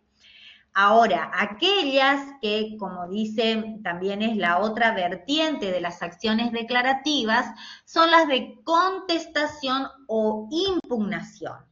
Ahora, aquellas que, como dicen, también es la otra vertiente de las acciones declarativas, son las de contestación o impugnación.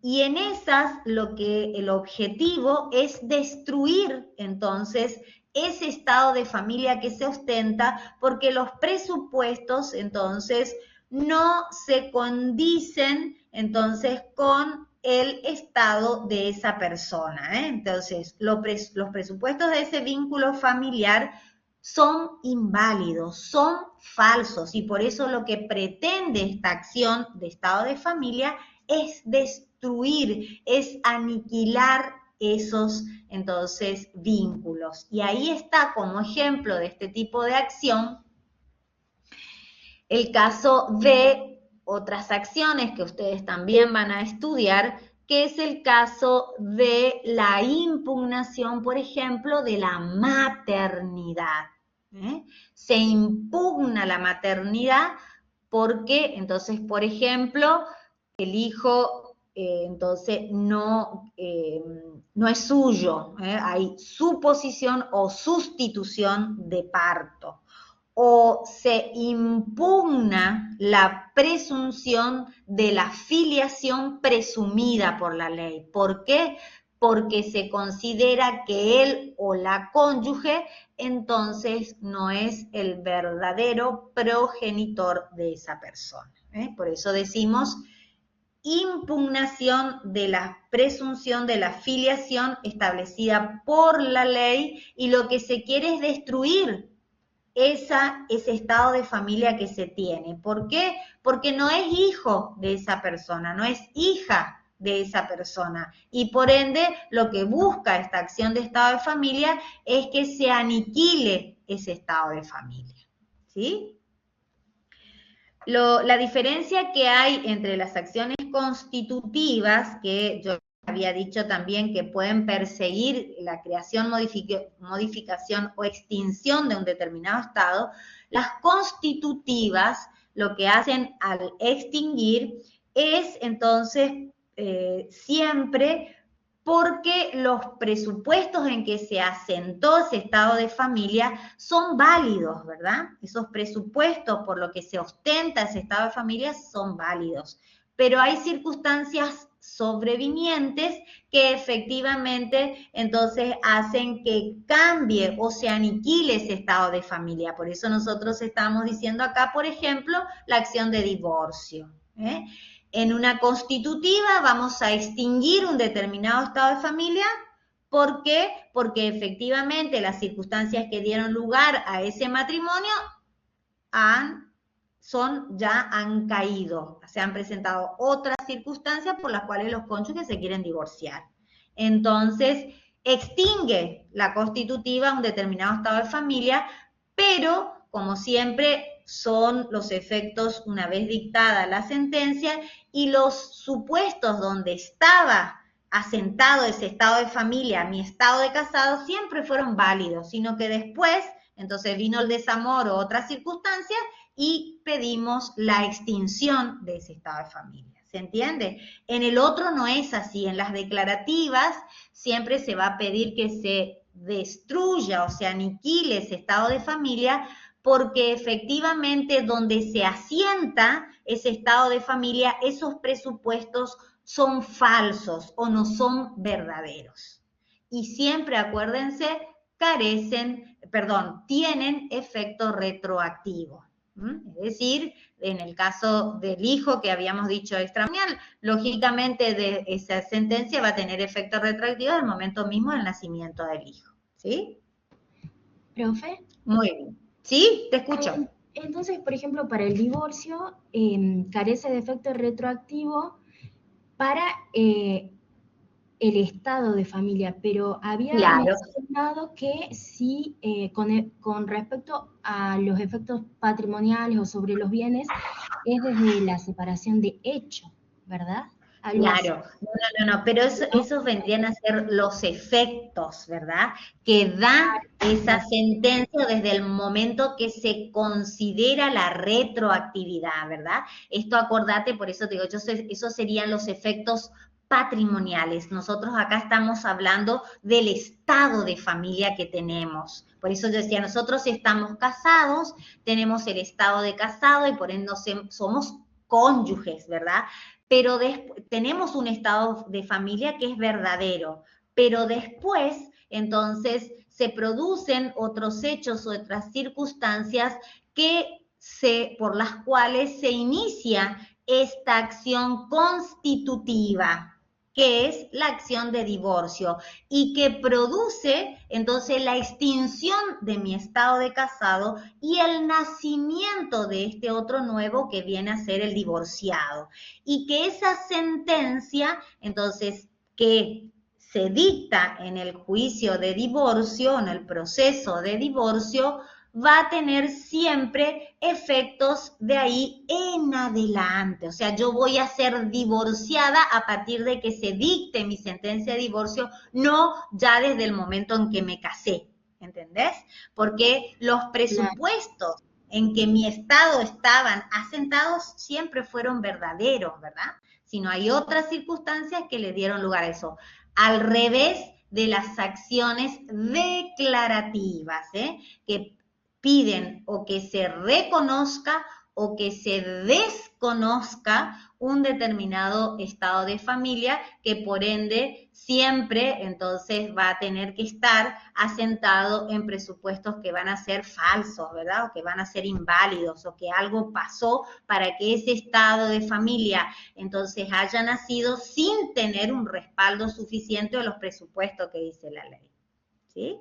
Y en esas lo que el objetivo es destruir entonces ese estado de familia que se ostenta porque los presupuestos entonces no se condicen entonces con el estado de esa persona, ¿eh? Entonces los presupuestos de ese vínculo familiar son inválidos, son falsos y por eso lo que pretende esta acción de estado de familia es destruir, es aniquilar esos entonces vínculos. Y ahí está como ejemplo de este tipo de acción el caso de otras acciones que ustedes también van a estudiar, que es el caso de la impugnación, por ejemplo, de la maternidad. Se impugna la maternidad porque, entonces, por ejemplo, el hijo entonces no es suyo, hay suposición o sustitución de parto. O se impugna la presunción de la filiación presumida por la ley. ¿Por qué? Porque se considera que él o la cónyuge entonces no es el verdadero progenitor de esa persona. Por eso decimos impugnación de la presunción de la filiación establecida por la ley, y lo que se quiere es destruir ese estado de familia que se tiene. ¿Por qué? Porque no es hijo de esa persona, no es hija de esa persona, y por ende lo que busca esta acción de estado de familia es que se aniquile ese estado de familia, ¿sí? La diferencia que hay entre las acciones constitutivas, que yo había dicho también que pueden perseguir la creación, modificación o extinción de un determinado estado, las constitutivas lo que hacen al extinguir es entonces siempre porque los presupuestos en que se asentó ese estado de familia son válidos, ¿verdad? Esos presupuestos por lo que se ostenta ese estado de familia son válidos, pero hay circunstancias sobrevinientes que efectivamente entonces hacen que cambie o se aniquile ese estado de familia. Por eso nosotros estamos diciendo acá, por ejemplo, la acción de divorcio. En una constitutiva vamos a extinguir un determinado estado de familia. ¿Por qué? Porque efectivamente las circunstancias que dieron lugar a ese matrimonio ya han caído. Se han presentado otras circunstancias por las cuales los cónyuges se quieren divorciar. Entonces, extingue la constitutiva un determinado estado de familia, pero, como siempre, son los efectos una vez dictada la sentencia, y los supuestos donde estaba asentado ese estado de familia, mi estado de casado, siempre fueron válidos, sino que después, entonces vino el desamor o otras circunstancias y pedimos la extinción de ese estado de familia. ¿Se entiende? En el otro no es así. En las declarativas siempre se va a pedir que se destruya o se aniquile ese estado de familia, porque efectivamente donde se asienta ese estado de familia, esos presupuestos son falsos o no son verdaderos. Y siempre, acuérdense, tienen efecto retroactivo. Es decir, en el caso del hijo que habíamos dicho extramatrimonial, lógicamente de esa sentencia va a tener efecto retroactivo al momento mismo del nacimiento del hijo. ¿Sí? ¿Profe? Muy bien. ¿Sí? Te escucho. Entonces, por ejemplo, para el divorcio carece de efecto retroactivo para el estado de familia, pero había mencionado que sí, con respecto a los efectos patrimoniales o sobre los bienes, es desde la separación de hecho, ¿verdad? Claro, no, pero esos vendrían a ser los efectos, ¿verdad? Que da esa sentencia desde el momento que se considera la retroactividad, ¿verdad? Esto acordate, por eso te digo, esos serían los efectos patrimoniales. Nosotros acá estamos hablando del estado de familia que tenemos. Por eso yo decía, nosotros estamos casados, tenemos el estado de casado y por ende somos cónyuges, ¿verdad? Pero tenemos un estado de familia que es verdadero, pero después, entonces, se producen otros hechos, otras circunstancias por las cuales se inicia esta acción constitutiva, que es la acción de divorcio, y que produce entonces la extinción de mi estado de casado y el nacimiento de este otro nuevo que viene a ser el divorciado. Y que esa sentencia, entonces, que se dicta en el juicio de divorcio, en el proceso de divorcio, va a tener siempre efectos de ahí en adelante. O sea, yo voy a ser divorciada a partir de que se dicte mi sentencia de divorcio, no ya desde el momento en que me casé, ¿entendés? Porque los presupuestos en que mi estado estaban asentados siempre fueron verdaderos, ¿verdad? Sino hay otras circunstancias que le dieron lugar a eso. Al revés de las acciones declarativas, que piden o que se reconozca o que se desconozca un determinado estado de familia que por ende siempre entonces va a tener que estar asentado en presupuestos que van a ser falsos, ¿verdad? O que van a ser inválidos o que algo pasó para que ese estado de familia entonces haya nacido sin tener un respaldo suficiente de los presupuestos que dice la ley. ¿Sí?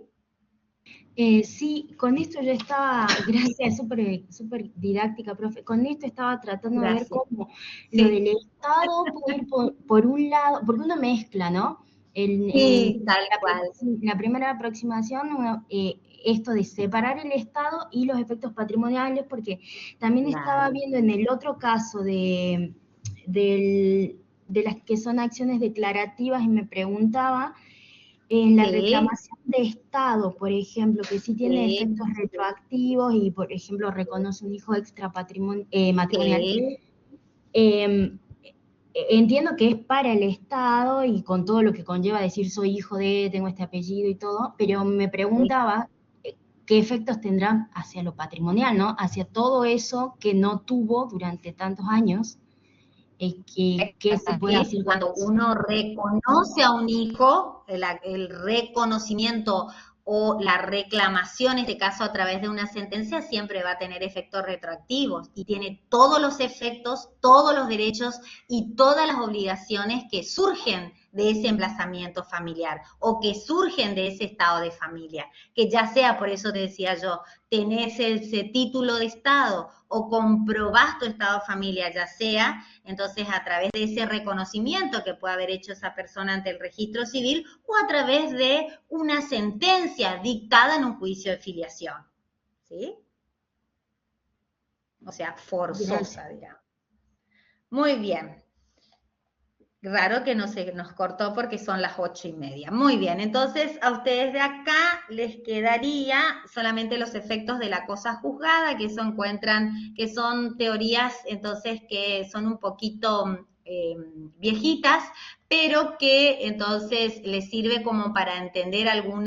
Sí, con esto yo estaba, gracias, súper didáctica, profe, con esto estaba tratando de ver cómo lo del Estado puede ir por un lado, porque uno mezcla, ¿no? Tal cual. La primera aproximación, esto de separar el Estado y los efectos patrimoniales, porque también estaba viendo en el otro caso de las que son acciones declarativas y me preguntaba, en la reclamación de Estado, por ejemplo, que sí tiene efectos retroactivos y, por ejemplo, reconoce un hijo extra matrimonial. Entiendo que es para el Estado y con todo lo que conlleva decir soy hijo de, tengo este apellido y todo, pero me preguntaba qué efectos tendrán hacia lo patrimonial, ¿no? Hacia todo eso que no tuvo durante tantos años. ¿Qué se puede decir cuando uno reconoce a un hijo, el reconocimiento o la reclamación, en este caso a través de una sentencia, siempre va a tener efectos retroactivos y tiene todos los efectos, todos los derechos y todas las obligaciones que surgen de ese emplazamiento familiar o que surgen de ese estado de familia, que ya sea, por eso te decía yo, tenés ese título de estado o comprobás tu estado de familia, ya sea entonces a través de ese reconocimiento que puede haber hecho esa persona ante el registro civil o a través de una sentencia dictada en un juicio de filiación, ¿sí? O sea, forzosa, digamos. Muy bien. Raro que no se nos cortó porque son las 8:30. Muy bien, entonces a ustedes de acá les quedaría solamente los efectos de la cosa juzgada, que eso encuentran, que son teorías entonces que son un poquito viejitas, pero que entonces les sirve como para entender algún